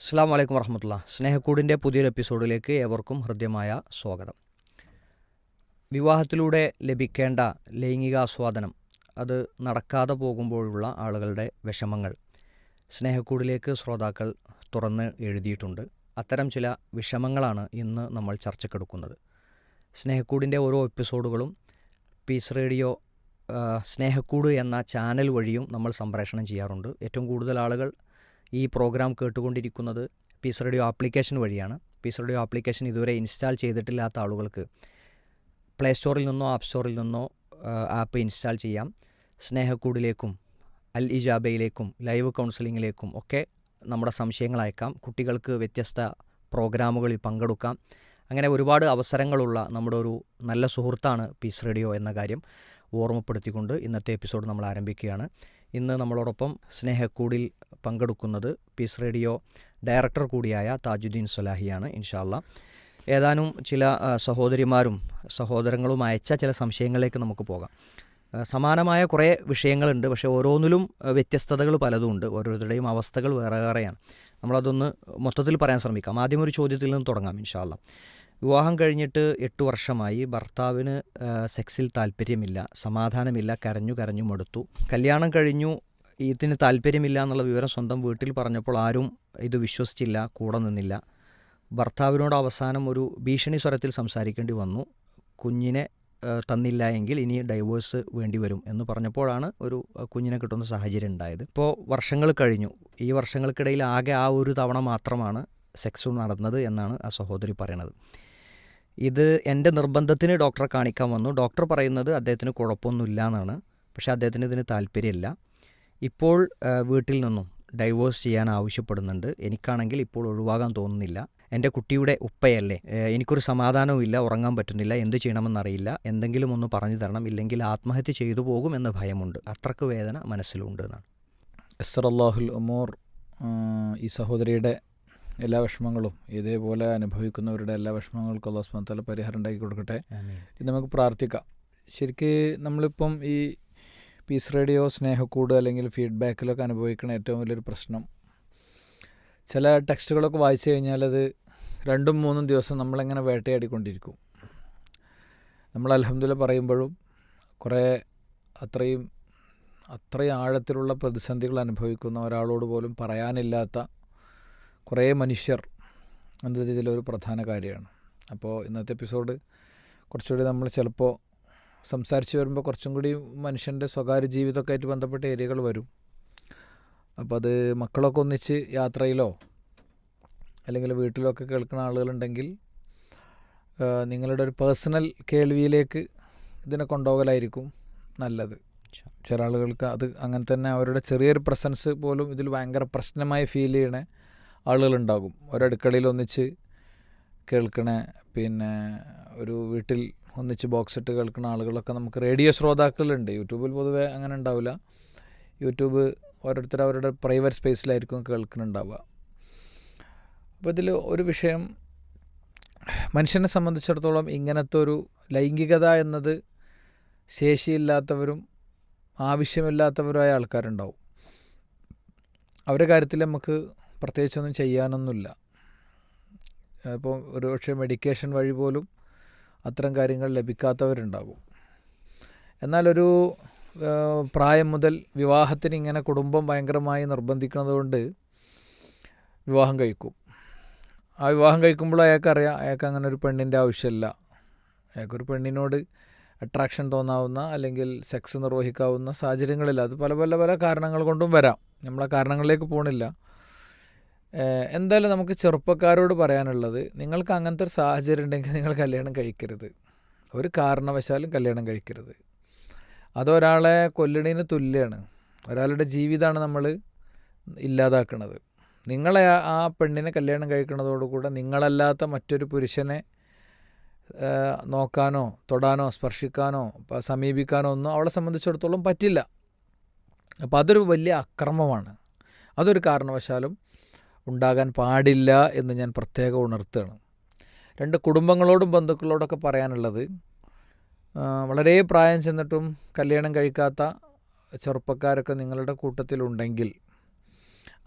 അസ്സലാമു അലൈക്കും വറഹ്മത്തുള്ളാ. സ്നേഹക്കൂടിൻ്റെ പുതിയൊരു എപ്പിസോഡിലേക്ക് ഏവർക്കും ഹൃദ്യമായ സ്വാഗതം. വിവാഹത്തിലൂടെ ലഭിക്കേണ്ട ലൈംഗികാസ്വാദനം അത് നടക്കാതെ പോകുമ്പോഴുള്ള ആളുകളുടെ വിഷമങ്ങൾ സ്നേഹക്കൂടിലേക്ക് ശ്രോതാക്കൾ തുറന്ന് എഴുതിയിട്ടുണ്ട്. അത്തരം ചില വിഷമങ്ങളാണ് ഇന്ന് നമ്മൾ ചർച്ചക്കെടുക്കുന്നത്. സ്നേഹക്കൂടിൻ്റെ ഓരോ എപ്പിസോഡുകളും പീസ് റേഡിയോ സ്നേഹക്കൂട് എന്ന ചാനൽ വഴിയും നമ്മൾ സംപ്രേഷണം ചെയ്യാറുണ്ട്. ഏറ്റവും കൂടുതൽ ആളുകൾ ഈ പ്രോഗ്രാം കേട്ടുകൊണ്ടിരിക്കുന്നത് പീസ് റേഡിയോ ആപ്ലിക്കേഷൻ വഴിയാണ്. പീസ് റേഡിയോ ആപ്ലിക്കേഷൻ ഇതുവരെ ഇൻസ്റ്റാൾ ചെയ്തിട്ടില്ലാത്ത ആളുകൾക്ക് പ്ലേ സ്റ്റോറിൽ നിന്നോ ആപ്പ് സ്റ്റോറിൽ നിന്നോ ആപ്പ് ഇൻസ്റ്റാൾ ചെയ്യാം. സ്നേഹക്കൂടിലേക്കും അൽ ഇജാബയിലേക്കും ലൈവ് കൗൺസിലിങ്ങിലേക്കും ഒക്കെ നമ്മുടെ സംശയങ്ങൾ അയക്കാം. കുട്ടികൾക്ക് വ്യത്യസ്ത പ്രോഗ്രാമുകളിൽ പങ്കെടുക്കാം. അങ്ങനെ ഒരുപാട് അവസരങ്ങളുള്ള നമ്മുടെ ഒരു നല്ല സുഹൃത്താണ് പീസ് റേഡിയോ എന്ന കാര്യം ഓർമ്മപ്പെടുത്തിക്കൊണ്ട് ഇന്നത്തെ എപ്പിസോഡ് നമ്മൾ ആരംഭിക്കുകയാണ്. ഇന്ന് നമ്മളോടൊപ്പം സ്നേഹക്കൂടിൽ പങ്കെടുക്കുന്നത് പീസ് റേഡിയോ ഡയറക്ടർ കൂടിയായ താജുദ്ദീൻ സ്വലാഹിയാണ്. ഇൻഷാ അല്ലാ ഏതാനും ചില സഹോദരിമാരും സഹോദരങ്ങളും അയച്ച ചില സംശയങ്ങളിലേക്ക് നമുക്ക് പോകാം. സമാനമായ കുറേ വിഷയങ്ങളുണ്ട്, പക്ഷേ ഓരോന്നിലും വ്യത്യസ്തതകൾ പലതുമുണ്ട്. ഓരോരുത്തരുടെയും അവസ്ഥകൾ വേറെ വേറെയാണ്. നമ്മളതൊന്ന് മൊത്തത്തിൽ പറയാൻ ശ്രമിക്കാം. ആദ്യം ഒരു ചോദ്യത്തിൽ നിന്ന് തുടങ്ങാം ഇൻഷാ അല്ലാ. വിവാഹം കഴിഞ്ഞിട്ട് 8 വർഷമായി, ഭർത്താവിന് സെക്സിൽ താല്പര്യമില്ല, സമാധാനമില്ല, കരഞ്ഞു മടുത്തു. കല്യാണം കഴിഞ്ഞു, ഇതിന് താല്പര്യമില്ല എന്നുള്ള വിവരം സ്വന്തം വീട്ടിൽ പറഞ്ഞപ്പോൾ ആരും ഇത് വിശ്വസിച്ചില്ല, കൂടെ നിന്നില്ല. ഭർത്താവിനോട് അവസാനം ഒരു ഭീഷണി സ്വരത്തിൽ സംസാരിക്കേണ്ടി വന്നു. കുഞ്ഞിനെ തന്നില്ല എങ്കിൽ ഇനി ഡൈവേഴ്സ് വേണ്ടിവരും എന്ന് പറഞ്ഞപ്പോഴാണ് ഒരു കുഞ്ഞിനെ കിട്ടുന്ന സാഹചര്യം ഉണ്ടായത്. ഇപ്പോൾ വർഷങ്ങൾ കഴിഞ്ഞു. ഈ വർഷങ്ങൾക്കിടയിൽ ആകെ ആ ഒരു തവണ മാത്രമാണ് സെക്സ് നടന്നത് എന്നാണ് ആ സഹോദരി പറയണത്. ഇത് എൻ്റെ നിർബന്ധത്തിന് ഡോക്ടറെ കാണിക്കാൻ വന്നു. ഡോക്ടർ പറയുന്നത് അദ്ദേഹത്തിന് കുഴപ്പമൊന്നുമില്ല എന്നാണ്, പക്ഷേ അദ്ദേഹത്തിന് ഇതിന് താല്പര്യമില്ല. ഇപ്പോൾ വീട്ടിൽ നിന്നും ഡൈവോഴ്സ് ചെയ്യാൻ ആവശ്യപ്പെടുന്നുണ്ട്. എനിക്കാണെങ്കിൽ ഇപ്പോൾ ഒഴിവാകാൻ തോന്നുന്നില്ല. എൻ്റെ കുട്ടിയുടെ ഉപ്പയല്ലേ, എനിക്കൊരു സമാധാനവും ഇല്ല, ഉറങ്ങാൻ പറ്റുന്നില്ല, എന്ത് ചെയ്യണമെന്നറിയില്ല, എന്തെങ്കിലും ഒന്ന് പറഞ്ഞു തരണം, ഇല്ലെങ്കിൽ ആത്മഹത്യ ചെയ്തു പോകും എന്ന ഭയമുണ്ട്, അത്രക്ക് വേദന മനസ്സിലുണ്ട് എന്നാണ്. യസ്സറല്ലാഹുൽ ഉമൂർ. ഈ സഹോദരിയുടെ എല്ലാ വിഷമങ്ങളും ഇതേപോലെ അനുഭവിക്കുന്നവരുടെ എല്ലാ വിഷമങ്ങൾക്കും അല്ലാഹു സുബ്ഹാനഹു വ തആല പരിഹാരം ഉണ്ടാക്കി കൊടുക്കട്ടെ. ഇത് നമുക്ക് പ്രാർത്ഥിക്കാം. ശരിക്ക് നമ്മളിപ്പം ഈ പീസ് റേഡിയോ സ്നേഹക്കൂട് അല്ലെങ്കിൽ ഫീഡ്ബാക്കിലൊക്കെ അനുഭവിക്കുന്ന ഏറ്റവും വലിയൊരു പ്രശ്നം, ചില ടെക്സ്റ്റുകളൊക്കെ വായിച്ചു കഴിഞ്ഞാൽ അത് 2-3 ദിവസം നമ്മളിങ്ങനെ വേട്ടയാടിക്കൊണ്ടിരിക്കും. നമ്മൾ അൽഹംദുലില്ലാഹ് പറയുമ്പോഴും കുറേ അത്രയും ആഴത്തിലുള്ള പ്രതിസന്ധികൾ അനുഭവിക്കുന്ന ഒരാളോട് പോലും പറയാനില്ലാത്ത കുറേ മനുഷ്യർ എന്ന രീതിയിലൊരു പ്രധാന കാര്യമാണ്. അപ്പോൾ ഇന്നത്തെ എപ്പിസോഡ് കുറച്ചുകൂടി നമ്മൾ ചിലപ്പോൾ സംസാരിച്ച് വരുമ്പോൾ കുറച്ചും കൂടി മനുഷ്യൻ്റെ സ്വകാര്യ ജീവിതമൊക്കെ ആയിട്ട് ബന്ധപ്പെട്ട ഏരിയകൾ വരും. അപ്പോൾ അത് മക്കളൊക്കെ ഒന്നിച്ച് യാത്രയിലോ അല്ലെങ്കിൽ വീട്ടിലൊക്കെ കേൾക്കുന്ന ആളുകളുണ്ടെങ്കിൽ നിങ്ങളുടെ ഒരു പേഴ്സണൽ കേൾവിയിലേക്ക് ഇതിനെ കൊണ്ടുപോകലായിരിക്കും നല്ലത്. ചില ആളുകൾക്ക് അത് അങ്ങനെ തന്നെ അവരുടെ ചെറിയൊരു പ്രസൻസ് പോലും ഇതിൽ ഭയങ്കര പ്രശ്നമായി ഫീൽ ചെയ്യണ ആളുകളുണ്ടാകും. ഒരടുക്കളയിൽ ഒന്നിച്ച് കേൾക്കണ, പിന്നെ ഒരു വീട്ടിൽ ഒന്നിച്ച് ബോക്സ് ഇട്ട് കേൾക്കുന്ന ആളുകളൊക്കെ നമുക്ക് റേഡിയോ ശ്രോതാക്കളുണ്ട്. യൂട്യൂബിൽ പൊതുവേ അങ്ങനെ ഉണ്ടാവില്ല. യൂട്യൂബ് ഓരോരുത്തർ അവരുടെ പ്രൈവറ്റ് സ്പേസിലായിരിക്കും കേൾക്കുന്നുണ്ടാവുക. അപ്പോൾ ഇതിൽ ഒരു വിഷയം, മനുഷ്യനെ സംബന്ധിച്ചിടത്തോളം ഇങ്ങനത്തെ ഒരു ലൈംഗികത എന്നത് ശേഷിയില്ലാത്തവരും ആവശ്യമില്ലാത്തവരായ ആൾക്കാരുണ്ടാവും. അവരുടെ കാര്യത്തിൽ നമുക്ക് പ്രത്യേകിച്ചൊന്നും ചെയ്യാനൊന്നുമില്ല. ഇപ്പോൾ ഒരു പക്ഷേ മെഡിക്കേഷൻ വഴി പോലും അത്തരം കാര്യങ്ങൾ ലഭിക്കാത്തവരുണ്ടാകും. എന്നാലൊരു പ്രായം മുതൽ വിവാഹത്തിന് ഇങ്ങനെ കുടുംബം ഭയങ്കരമായി നിർബന്ധിക്കുന്നത് കൊണ്ട് വിവാഹം കഴിക്കും. ആ വിവാഹം കഴിക്കുമ്പോൾ അയാൾക്കറിയാം അയാൾക്ക് അങ്ങനെ ഒരു പെണ്ണിൻ്റെ ആവശ്യമില്ല. അയാൾക്കൊരു പെണ്ണിനോട് അട്രാക്ഷൻ തോന്നാവുന്ന അല്ലെങ്കിൽ സെക്സ് നിർവഹിക്കാവുന്ന സാഹചര്യങ്ങളില്ല. അത് പല കാരണങ്ങൾ കൊണ്ടും വരാം. നമ്മളെ കാരണങ്ങളിലേക്ക് പോകണില്ല. എന്തായാലും നമുക്ക് ചെറുപ്പക്കാരോട് പറയാനുള്ളത്, നിങ്ങൾക്ക് അങ്ങനത്തെ ഒരു സാഹചര്യം ഉണ്ടെങ്കിൽ നിങ്ങൾ കല്യാണം കഴിക്കരുത്. ഒരു കാരണവശാലും കല്യാണം കഴിക്കരുത്. അതൊരാളെ കൊല്ലണതിന് തുല്യമാണ്. ഒരാളുടെ ജീവിതമാണ് നമ്മൾ ഇല്ലാതാക്കുന്നത്. നിങ്ങളെ ആ പെണ്ണിനെ കല്യാണം കഴിക്കുന്നതോടുകൂടെ നിങ്ങളല്ലാത്ത മറ്റൊരു പുരുഷനെ നോക്കാനോ തൊടാനോ സ്പർശിക്കാനോ സമീപിക്കാനോ ഒന്നും അവളെ സംബന്ധിച്ചിടത്തോളം പറ്റില്ല. അപ്പോൾ അതൊരു വലിയ അക്രമമാണ്. അതൊരു കാരണവശാലും ഉണ്ടാകാൻ പാടില്ല എന്ന് ഞാൻ പ്രത്യേകം ഉണർത്തുകയാണ്. 2 കുടുംബങ്ങളോടും ബന്ധുക്കളോടൊക്കെ പറയാനുള്ളത്, വളരെ പ്രായം ചെന്നിട്ടും കല്യാണം കഴിക്കാത്ത ചെറുപ്പക്കാരൊക്കെ നിങ്ങളുടെ കൂട്ടത്തിലുണ്ടെങ്കിൽ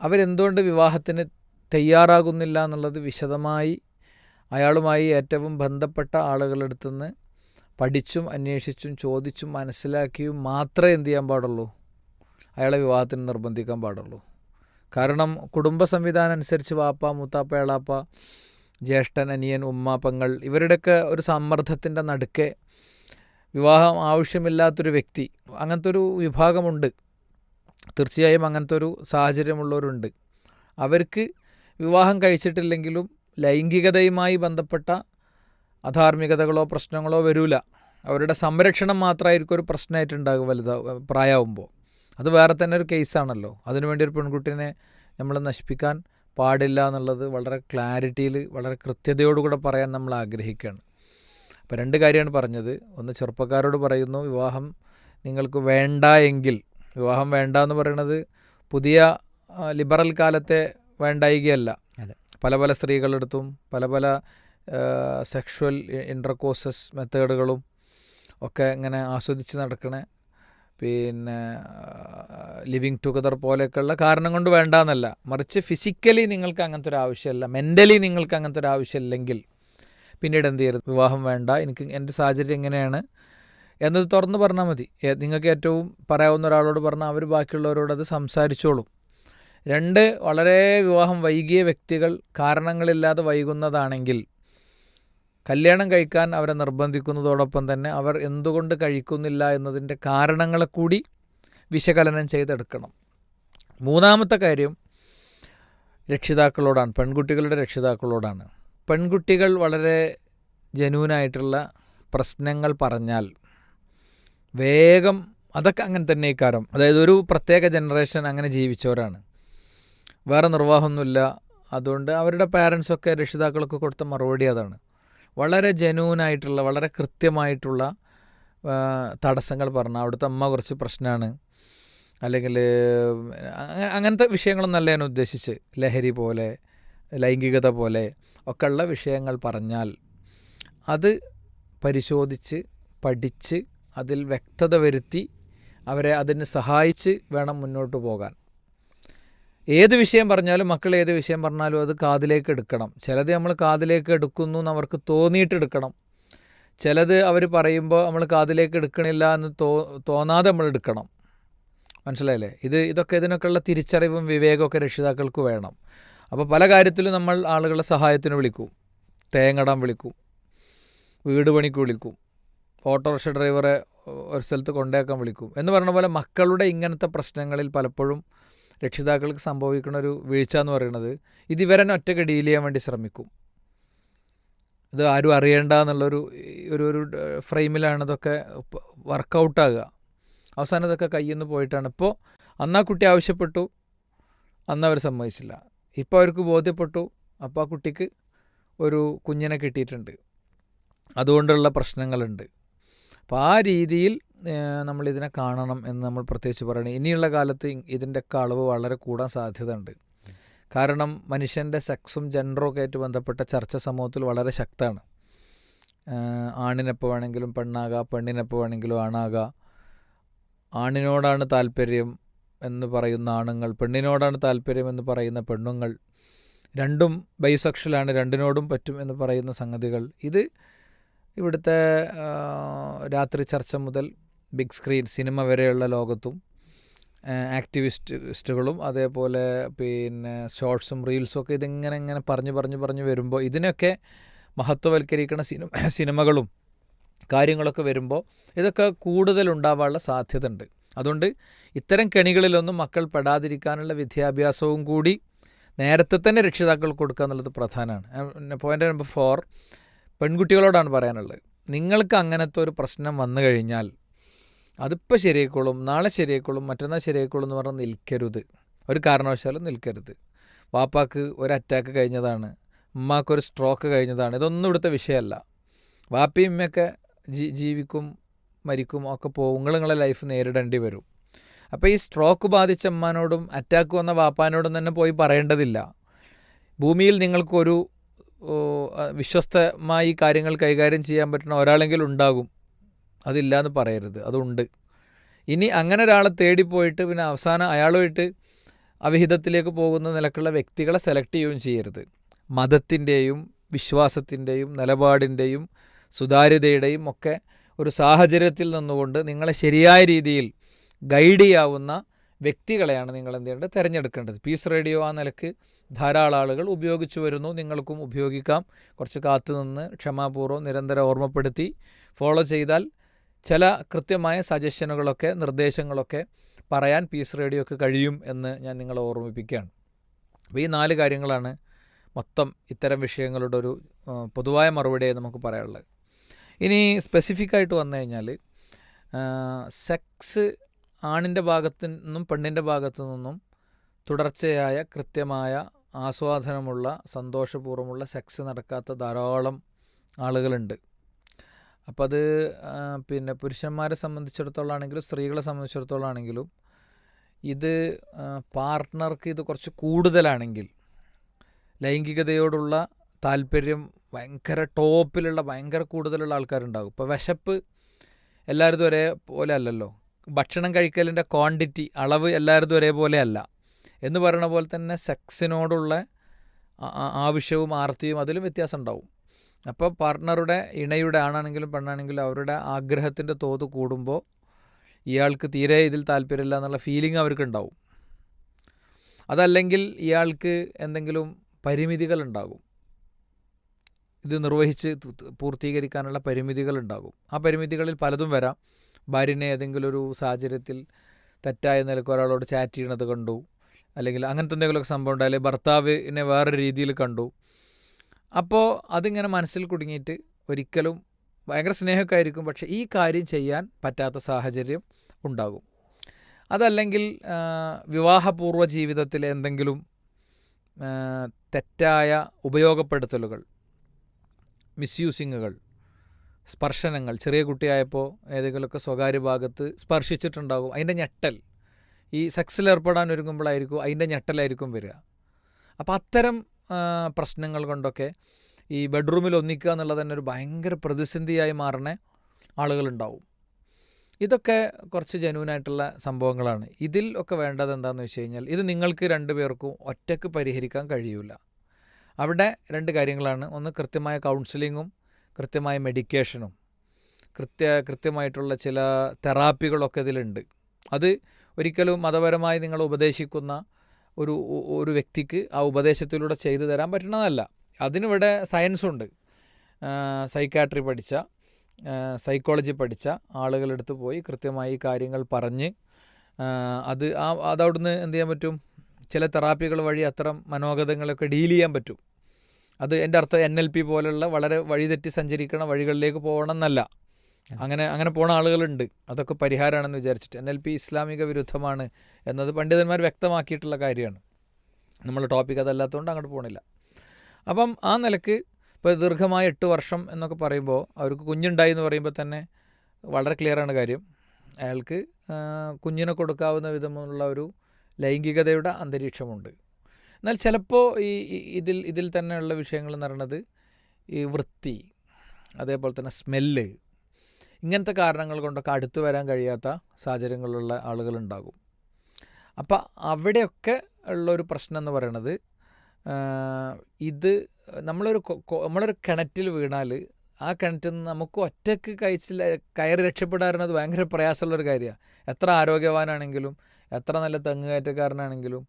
അവരെന്തുകൊണ്ട് വിവാഹത്തിന് തയ്യാറാകുന്നില്ല എന്നുള്ളത് വിശദമായി അയാളുമായി ഏറ്റവും ബന്ധപ്പെട്ട ആളുകളുടെ അടുത്തു നിന്ന് പഠിച്ചും അന്വേഷിച്ചും ചോദിച്ചും മനസ്സിലാക്കിയും മാത്രമേ എന്ത് ചെയ്യാൻ പാടുള്ളൂ, അയാളെ വിവാഹത്തിന് നിർബന്ധിക്കാൻ പാടുള്ളൂ. കാരണം കുടുംബ സംവിധാനം അനുസരിച്ച് വാപ്പ, മൂത്താപ്പ, എളാപ്പ, ജ്യേഷ്ഠൻ, അനിയൻ, ഉമ്മ, പെങ്ങൾ ഇവരുടെയൊക്കെ ഒരു സമ്മർദ്ദത്തിൻ്റെ നടുക്കെ വിവാഹം ആവശ്യമില്ലാത്തൊരു വ്യക്തി, അങ്ങനത്തെ ഒരു വിഭാഗമുണ്ട്. തീർച്ചയായും അങ്ങനത്തെ ഒരു സാഹചര്യമുള്ളവരുണ്ട്. അവർക്ക് വിവാഹം കഴിച്ചിട്ടില്ലെങ്കിലും ലൈംഗികതയുമായി ബന്ധപ്പെട്ട അധാർമികതകളോ പ്രശ്നങ്ങളോ വരില്ല. അവരുടെ സംരക്ഷണം മാത്രമായിരിക്കും ഒരു പ്രശ്നമായിട്ടുണ്ടാകും പ്രായമാകുമ്പോൾ. അത് വേറെ തന്നെ ഒരു കേസാണല്ലോ. അതിനുവേണ്ടി ഒരു പെൺകുട്ടീനെ നമ്മൾ നശിപ്പിക്കാൻ പാടില്ല എന്നുള്ളത് വളരെ ക്ലാരിറ്റിയിൽ വളരെ കൃത്യതയോടുകൂടെ പറയാൻ നമ്മൾ ആഗ്രഹിക്കുകയാണ്. അപ്പോൾ 2 കാര്യമാണ് പറഞ്ഞത്. ഒന്ന്, ചെറുപ്പക്കാരോട് പറയുന്നു, വിവാഹം നിങ്ങൾക്ക് വേണ്ട എങ്കിൽ, വിവാഹം വേണ്ട എന്ന് പറയുന്നത് പുതിയ ലിബറൽ കാലത്തെ വേണ്ടായികയല്ല. പല പല സ്ത്രീകളെടുത്തും പല പല സെക്ഷുവൽ ഇൻ്റർകോഴ്സസ് മെത്തേഡുകളും ഒക്കെ ഇങ്ങനെ ആസ്വദിച്ച് നടക്കണ, പിന്നെ ലിവിങ് ടുഗദർ പോലെയൊക്കെയുള്ള കാരണം കൊണ്ട് വേണ്ട എന്നല്ല, മറിച്ച് ഫിസിക്കലി നിങ്ങൾക്ക് അങ്ങനത്തെ ഒരു ആവശ്യമല്ല, മെൻ്റലി നിങ്ങൾക്ക് അങ്ങനത്തെ ഒരു ആവശ്യമില്ലെങ്കിൽ പിന്നീട് എന്ത് ചെയ്യരുത്, വിവാഹം വേണ്ട, എനിക്ക് എൻ്റെ സാഹചര്യം എങ്ങനെയാണ് എന്നത് തുറന്ന് പറഞ്ഞാൽ മതി. നിങ്ങൾക്ക് ഏറ്റവും പറയാവുന്ന ഒരാളോട് പറഞ്ഞാൽ അവർ ബാക്കിയുള്ളവരോട് അത് സംസാരിച്ചോളും. 2, വളരെ വിവാഹം വൈകിയ വ്യക്തികൾ കാരണങ്ങളില്ലാതെ വൈകുന്നതാണെങ്കിൽ കല്യാണം കഴിക്കാൻ അവരെ നിർബന്ധിക്കുന്നതോടൊപ്പം തന്നെ അവർ എന്തുകൊണ്ട് കഴിക്കുന്നില്ല എന്നതിൻ്റെ കാരണങ്ങളെ കൂടി വിശകലനം ചെയ്തെടുക്കണം. 3ാമത്തെ കാര്യം രക്ഷിതാക്കളോടാണ്, പെൺകുട്ടികളുടെ രക്ഷിതാക്കളോടാണ്. പെൺകുട്ടികൾ വളരെ ജെന്യൂനായിട്ടുള്ള പ്രശ്നങ്ങൾ പറഞ്ഞാൽ വേഗം, അതൊക്കെ അങ്ങനെ തന്നെ ഇക്കാരം, അതായത് ഒരു പ്രത്യേക ജനറേഷൻ അങ്ങനെ ജീവിച്ചവരാണ്, വേറെ നിർവാഹമൊന്നുമില്ല. അതുകൊണ്ട് അവരുടെ പാരൻസൊക്കെ രക്ഷിതാക്കളൊക്കെ കൊടുത്ത മറുപടി അതാണ്. വളരെ ജെന്യൂനായിട്ടുള്ള വളരെ കൃത്യമായിട്ടുള്ള തടസ്സങ്ങൾ പറഞ്ഞാൽ അവിടുത്തെ അമ്മ കുറച്ച് പ്രശ്നമാണ്, അല്ലെങ്കിൽ അങ്ങനത്തെ വിഷയങ്ങളൊന്നല്ല ഞാൻ ഉദ്ദേശിച്ച്, ലഹരി പോലെ ലൈംഗികത പോലെ ഒക്കെയുള്ള വിഷയങ്ങൾ പറഞ്ഞാൽ അത് പരിശോധിച്ച് പഠിച്ച് അതിൽ വ്യക്തത വരുത്തി അവരെ അതിന് സഹായിച്ച് വേണം മുന്നോട്ട് പോകാൻ. ഏത് വിഷയം പറഞ്ഞാലും, മക്കൾ ഏത് വിഷയം പറഞ്ഞാലും അത് കാതിലേക്ക് എടുക്കണം. ചിലത് നമ്മൾ കാതിലേക്ക് എടുക്കുന്നു എന്ന് അവർക്ക് തോന്നിയിട്ട് എടുക്കണം. ചിലത് അവർ പറയുമ്പോൾ നമ്മൾ കാതിലേക്ക് എടുക്കണില്ല എന്ന് തോന്നാതെ നമ്മൾ എടുക്കണം. മനസ്സിലായില്ലേ? ഇതൊക്കെ ഇതിനൊക്കെയുള്ള തിരിച്ചറിവും വിവേകമൊക്കെ രക്ഷിതാക്കൾക്ക് വേണം. അപ്പോൾ പല കാര്യത്തിലും നമ്മൾ ആളുകളെ സഹായത്തിന് വിളിക്കും, തേങ്ങടാൻ വിളിക്കും, വീട് പണിക്ക് വിളിക്കും, ഓട്ടോറിക്ഷ ഡ്രൈവറെ ഒരു സ്ഥലത്ത് കൊണ്ടേക്കാൻ വിളിക്കും എന്ന് പറഞ്ഞ പോലെ മക്കളുടെ ഇങ്ങനത്തെ പ്രശ്നങ്ങളിൽ പലപ്പോഴും രക്ഷിതാക്കൾക്ക് സംഭവിക്കുന്ന ഒരു വീഴ്ച എന്ന് പറയുന്നത് ഇതിവരെ ഒറ്റയ്ക്ക് ഡീൽ ചെയ്യാൻ വേണ്ടി ശ്രമിക്കും. ഇത് ആരും അറിയേണ്ട എന്നുള്ളൊരു ഒരു ഫ്രെയിമിലാണ് ഇതൊക്കെ വർക്കൗട്ടാകുക. അവസാനം ഇതൊക്കെ കയ്യിൽ നിന്ന് പോയിട്ടാണ്. ഇപ്പോൾ അന്നാ കുട്ടി ആവശ്യപ്പെട്ടു, അന്നവർ സമ്മതിച്ചില്ല. ഇപ്പോൾ അവർക്ക് ബോധ്യപ്പെട്ടു, അപ്പോൾ ആ കുട്ടിക്ക് ഒരു കുഞ്ഞിനെ കിട്ടിയിട്ടുണ്ട്, അതുകൊണ്ടുള്ള പ്രശ്നങ്ങളുണ്ട്. അപ്പോൾ ആ രീതിയിൽ നമ്മളിതിനെ കാണണം എന്ന് നമ്മൾ പ്രത്യേകിച്ച് പറയണം. ഇനിയുള്ള കാലത്ത് ഇതിൻ്റെയൊക്കെ അളവ് വളരെ കൂടാൻ സാധ്യതയുണ്ട്. കാരണം മനുഷ്യൻ്റെ സെക്സും ജെൻഡറും ഒക്കെ ആയിട്ട് ബന്ധപ്പെട്ട ചർച്ച സമൂഹത്തിൽ വളരെ ശക്തമാണ്. ആണിനെപ്പോൾ വേണമെങ്കിലും പെണ്ണാകാം, പെണ്ണിനെപ്പോൾ വേണമെങ്കിലും ആണാകാം. ആണിനോടാണ് താല്പര്യം എന്ന് പറയുന്ന ആണുങ്ങൾ, പെണ്ണിനോടാണ് താല്പര്യം എന്ന് പറയുന്ന പെണ്ണുങ്ങൾ, രണ്ടും ബൈസെക്ഷലാണ്, രണ്ടിനോടും പറ്റും എന്ന് പറയുന്ന സംഗതികൾ. ഇത് ഇവിടുത്തെ രാത്രി ചർച്ച മുതൽ ബിഗ് സ്ക്രീൻ സിനിമ വരെയുള്ള ലോകത്തും ആക്ടിവിസ്റ്റുകളും അതേപോലെ പിന്നെ ഷോർട്സും റീൽസും ഒക്കെ ഇതിങ്ങനെ പറഞ്ഞു വരുമ്പോൾ ഇതിനൊക്കെ മഹത്വവൽക്കരിക്കുന്ന സിനിമകളും കാര്യങ്ങളൊക്കെ വരുമ്പോൾ ഇതൊക്കെ കൂടുതലുണ്ടാവാനുള്ള സാധ്യത ഉണ്ട്. അതുകൊണ്ട് ഇത്തരം കെണികളിലൊന്നും മക്കൾ പെടാതിരിക്കാനുള്ള വിദ്യാഭ്യാസവും കൂടി നേരത്തെ തന്നെ രക്ഷിതാക്കൾ കൊടുക്കുക എന്നുള്ളത് പ്രധാനമാണ്. പോയിൻ്റ് നമ്പർ 4 പെൺകുട്ടികളോടാണ് പറയാനുള്ളത്. നിങ്ങൾക്ക് അങ്ങനത്തെ ഒരു പ്രശ്നം വന്നു കഴിഞ്ഞാൽ അതിപ്പോൾ ശരിയായിക്കോളും, നാളെ ശരിയായിക്കോളും, മറ്റന്നാൾ ശരിയായിക്കോളും എന്ന് പറഞ്ഞാൽ നിൽക്കരുത്. ഒരു കാരണവശാലും നിൽക്കരുത്. വാപ്പാക്ക് ഒരു അറ്റാക്ക് കഴിഞ്ഞതാണ്, ഉമ്മാക്കൊരു സ്ട്രോക്ക് കഴിഞ്ഞതാണ്, ഇതൊന്നും ഇവിടുത്തെ വിഷയമല്ല. വാപ്പയും ഉമ്മയൊക്കെ ജീവിക്കും, മരിക്കും, ഒക്കെ പോകും. നിങ്ങളെ ലൈഫ് നേരിടേണ്ടി വരും. അപ്പോൾ ഈ സ്ട്രോക്ക് ബാധിച്ച അമ്മാനോടും അറ്റാക്ക് വന്ന വാപ്പാനോടും തന്നെ പോയി പറയേണ്ടതില്ല. ഭൂമിയിൽ നിങ്ങൾക്കൊരു വിശ്വസ്തമായി കാര്യങ്ങൾ കൈകാര്യം ചെയ്യാൻ പറ്റുന്ന ഒരാളെങ്കിലും ഉണ്ടാകും, അതില്ല എന്ന് പറയരുത്, അതുണ്ട്. ഇനി അങ്ങനെ ഒരാളെ തേടിപ്പോയിട്ട് പിന്നെ അവസാനം അയാളുമായിട്ട് അവിഹിതത്തിലേക്ക് പോകുന്ന നിലക്കുള്ള വ്യക്തികളെ സെലക്ട് ചെയ്യുകയും ചെയ്യരുത്. മതത്തിൻ്റെയും വിശ്വാസത്തിൻ്റെയും നിലപാടിൻ്റെയും സുതാര്യതയുടെയും ഒക്കെ ഒരു സാഹചര്യത്തിൽ നിന്നുകൊണ്ട് നിങ്ങളെ ശരിയായ രീതിയിൽ ഗൈഡ് ചെയ്യാവുന്ന വ്യക്തികളെയാണ് നിങ്ങൾ എന്ത് ചെയ്യേണ്ടത്, തിരഞ്ഞെടുക്കേണ്ടത്. പീസ് റേഡിയോ ആ നിലക്ക് ധാരാളം ആളുകൾ ഉപയോഗിച്ചു വരുന്നു. നിങ്ങൾക്കും ഉപയോഗിക്കാം. കുറച്ച് കാത്തുനിന്ന് ക്ഷമാപൂർവ്വം നിരന്തരം ഓർമ്മപ്പെടുത്തി ഫോളോ ചെയ്താൽ ചില കൃത്യമായ സജഷനുകളൊക്കെ നിർദ്ദേശങ്ങളൊക്കെ പറയാൻ പീസ് റേഡിയോക്ക് കഴിയും എന്ന് ഞാൻ നിങ്ങളെ ഓർമ്മിപ്പിക്കുകയാണ്. അപ്പോൾ ഈ 4 കാര്യങ്ങളാണ് മൊത്തം ഇത്തരം വിഷയങ്ങളുടെ ഒരു പൊതുവായ മറുപടിയായി നമുക്ക് പറയാനുള്ളത്. ഇനി സ്പെസിഫിക്കായിട്ട് വന്നു കഴിഞ്ഞാൽ സെക്സ് ആണിൻ്റെ ഭാഗത്തു നിന്നും പെണ്ണിൻ്റെ ഭാഗത്തു നിന്നും തുടർച്ചയായ കൃത്യമായ ആസ്വാദനമുള്ള സന്തോഷപൂർവ്വമുള്ള സെക്സ് നടക്കാത്ത ധാരാളം ആളുകളുണ്ട്. അപ്പോൾ അത് പിന്നെ പുരുഷന്മാരെ സംബന്ധിച്ചിടത്തോളം ആണെങ്കിലും സ്ത്രീകളെ സംബന്ധിച്ചിടത്തോളം ആണെങ്കിലും ഇത് പാർട്ട്ണർക്ക് ഇത് കുറച്ച് കൂടുതലാണെങ്കിൽ, ലൈംഗികതയോടുള്ള താല്പര്യം ഭയങ്കര ടോപ്പിലുള്ള ഭയങ്കര കൂടുതലുള്ള ആൾക്കാരുണ്ടാകും. ഇപ്പോൾ വിശപ്പ് എല്ലാവരും ഒരേപോലെ അല്ലല്ലോ. ഭക്ഷണം കഴിക്കലിൻ്റെ ക്വാണ്ടിറ്റി അളവ് എല്ലാവരും ഒരേപോലെ അല്ല എന്ന് പറയുന്ന പോലെ തന്നെ സെക്സിനോടുള്ള ആവശ്യവും ആർത്തിയും അതിലും വ്യത്യാസം ഉണ്ടാവും. അപ്പോൾ പാർട്ട്ണറുടെ ഇണയുടെ ആണാണെങ്കിലും പെണ്ണാണെങ്കിലും അവരുടെ ആഗ്രഹത്തിൻ്റെ തോത് കൂടുമ്പോൾ ഇയാൾക്ക് തീരെ ഇതിൽ താല്പര്യമില്ല എന്നുള്ള ഫീലിംഗ് അവർക്കുണ്ടാവും. അതല്ലെങ്കിൽ ഇയാൾക്ക് എന്തെങ്കിലും പരിമിതികളുണ്ടാകും. ഇത് നിർവഹിച്ച് പൂർത്തീകരിക്കാനുള്ള പരിമിതികളുണ്ടാകും. ആ പരിമിതികളിൽ പലതും വരാം. ഭാര്യനെ ഏതെങ്കിലും ഒരു സാഹചര്യത്തിൽ തെറ്റായ നിലക്ക് ഒരാളോട് ചാറ്റ് ചെയ്യണത് കണ്ടു, അല്ലെങ്കിൽ അങ്ങനത്തെ എന്തെങ്കിലുമൊക്കെ സംഭവം ഉണ്ടായാലേ ഭർത്താവിനെ വേറെ രീതിയിൽ കണ്ടു. അപ്പോൾ അതിങ്ങനെ മനസ്സിൽ കുടുങ്ങിയിട്ട് ഒരിക്കലും ഭയങ്കര സ്നേഹമൊക്കെ ആയിരിക്കും, പക്ഷേ ഈ കാര്യം ചെയ്യാൻ പറ്റാത്ത സാഹചര്യം ഉണ്ടാകും. അതല്ലെങ്കിൽ വിവാഹപൂർവ്വ ജീവിതത്തിലെ എന്തെങ്കിലും തെറ്റായ ഉപയോഗപ്പെടുത്തലുകൾ, മിസ്യൂസിങ്ങുകൾ, സ്പർശനങ്ങൾ, ചെറിയ കുട്ടിയായപ്പോൾ ഏതെങ്കിലുമൊക്കെ സ്വകാര്യ ഭാഗത്ത് സ്പർശിച്ചിട്ടുണ്ടാകും. അതിൻ്റെ ഞെട്ടൽ ഈ സെക്സിൽ ഏർപ്പെടാൻ ഒരുങ്ങുമ്പോഴായിരിക്കും അതിൻ്റെ ഞെട്ടലായിരിക്കും വരിക. അപ്പോൾ അത്തരം പ്രശ്നങ്ങൾ കൊണ്ടൊക്കെ ഈ ബെഡ്റൂമിൽ ഒന്നിക്കുക എന്നുള്ളത് തന്നെ ഒരു ഭയങ്കര പ്രതിസന്ധിയായി മാറുന്ന ആളുകളുണ്ടാവും. ഇതൊക്കെ കുറച്ച് ജെന്യൂനായിട്ടുള്ള സംഭവങ്ങളാണ്. ഇതിൽ ഒക്കെ വേണ്ടത് എന്താണെന്ന് വെച്ച് കഴിഞ്ഞാൽ, ഇത് നിങ്ങൾക്ക് 2 പേർക്കും ഒറ്റയ്ക്ക് പരിഹരിക്കാൻ കഴിയില്ല. അവിടെ 2 കാര്യങ്ങളാണ്. ഒന്ന്, കൃത്യമായ കൗൺസിലിങ്ങും കൃത്യമായ മെഡിക്കേഷനും കൃത്യമായിട്ടുള്ള ചില തെറാപ്പികളൊക്കെ ഇതിലുണ്ട്. അത് ഒരിക്കലും മതപരമായി നിങ്ങൾ ഉപദേശിക്കുന്ന ഒരു വ്യക്തിക്ക് ആ ഉപദേശത്തിലൂടെ ചെയ്തു തരാൻ പറ്റുന്നതല്ല. അതിനിവിടെ സയൻസുണ്ട്. സൈക്കാട്രി പഠിച്ച, സൈക്കോളജി പഠിച്ച ആളുകളെടുത്ത് പോയി കൃത്യമായി കാര്യങ്ങൾ പറഞ്ഞ് അതവിടുന്ന് എന്ത് ചെയ്യാൻ പറ്റും, ചില തെറാപ്പികൾ വഴി അത്തരം മനോഗതങ്ങളൊക്കെ ഡീൽ ചെയ്യാൻ പറ്റും. അത് എൻ്റെ അർത്ഥം NLP പോലുള്ള വളരെ വഴിതെറ്റി സഞ്ചരിക്കണ വഴികളിലേക്ക് പോകണം എന്നല്ല. അങ്ങനെ പോണ ആളുകളുണ്ട്. അതൊക്കെ പരിഹാരമാണെന്ന് വിചാരിച്ചിട്ട്. NLP ഇസ്ലാമിക വിരുദ്ധമാണ് എന്നത് പണ്ഡിതന്മാർ വ്യക്തമാക്കിയിട്ടുള്ള കാര്യമാണ്. നമ്മൾ ടോപ്പിക് അതല്ലാത്തതുകൊണ്ട് അങ്ങോട്ട് പോകണില്ല. അപ്പം ആ നിലക്ക് ഇപ്പോൾ ദീർഘമായ 8 വർഷം എന്നൊക്കെ പറയുമ്പോൾ അവർക്ക് കുഞ്ഞുണ്ടായി എന്ന് പറയുമ്പോൾ തന്നെ വളരെ ക്ലിയറാണ് കാര്യം. അയാൾക്ക് കുഞ്ഞിനെ കൊടുക്കാവുന്ന വിധമുള്ള ഒരു ലൈംഗികതയുടെ അന്തരീക്ഷമുണ്ട്. എന്നാൽ ചിലപ്പോൾ ഇതിൽ തന്നെയുള്ള വിഷയങ്ങൾ എന്ന് പറയുന്നത് ഈ വൃത്തി, അതേപോലെ തന്നെ സ്മെല്ല്, ഇങ്ങനത്തെ കാരണങ്ങൾ കൊണ്ടൊക്കെ അടുത്ത് വരാൻ കഴിയാത്ത സാഹചര്യങ്ങളുള്ള ആളുകളുണ്ടാകും. അപ്പം അവിടെയൊക്കെ ഉള്ളൊരു പ്രശ്നം എന്ന് പറയുന്നത്, ഇത് നമ്മളൊരു കിണറ്റിൽ വീണാൽ ആ കിണറ്റിൽ നിന്ന് നമുക്ക് ഒറ്റയ്ക്ക് കയറി രക്ഷപ്പെടാറുള്ളത് ഭയങ്കര പ്രയാസമുള്ളൊരു കാര്യമാണ്. എത്ര ആരോഗ്യവാനാണെങ്കിലും എത്ര നല്ല തെങ്ങുകയറ്റക്കാരനാണെങ്കിലും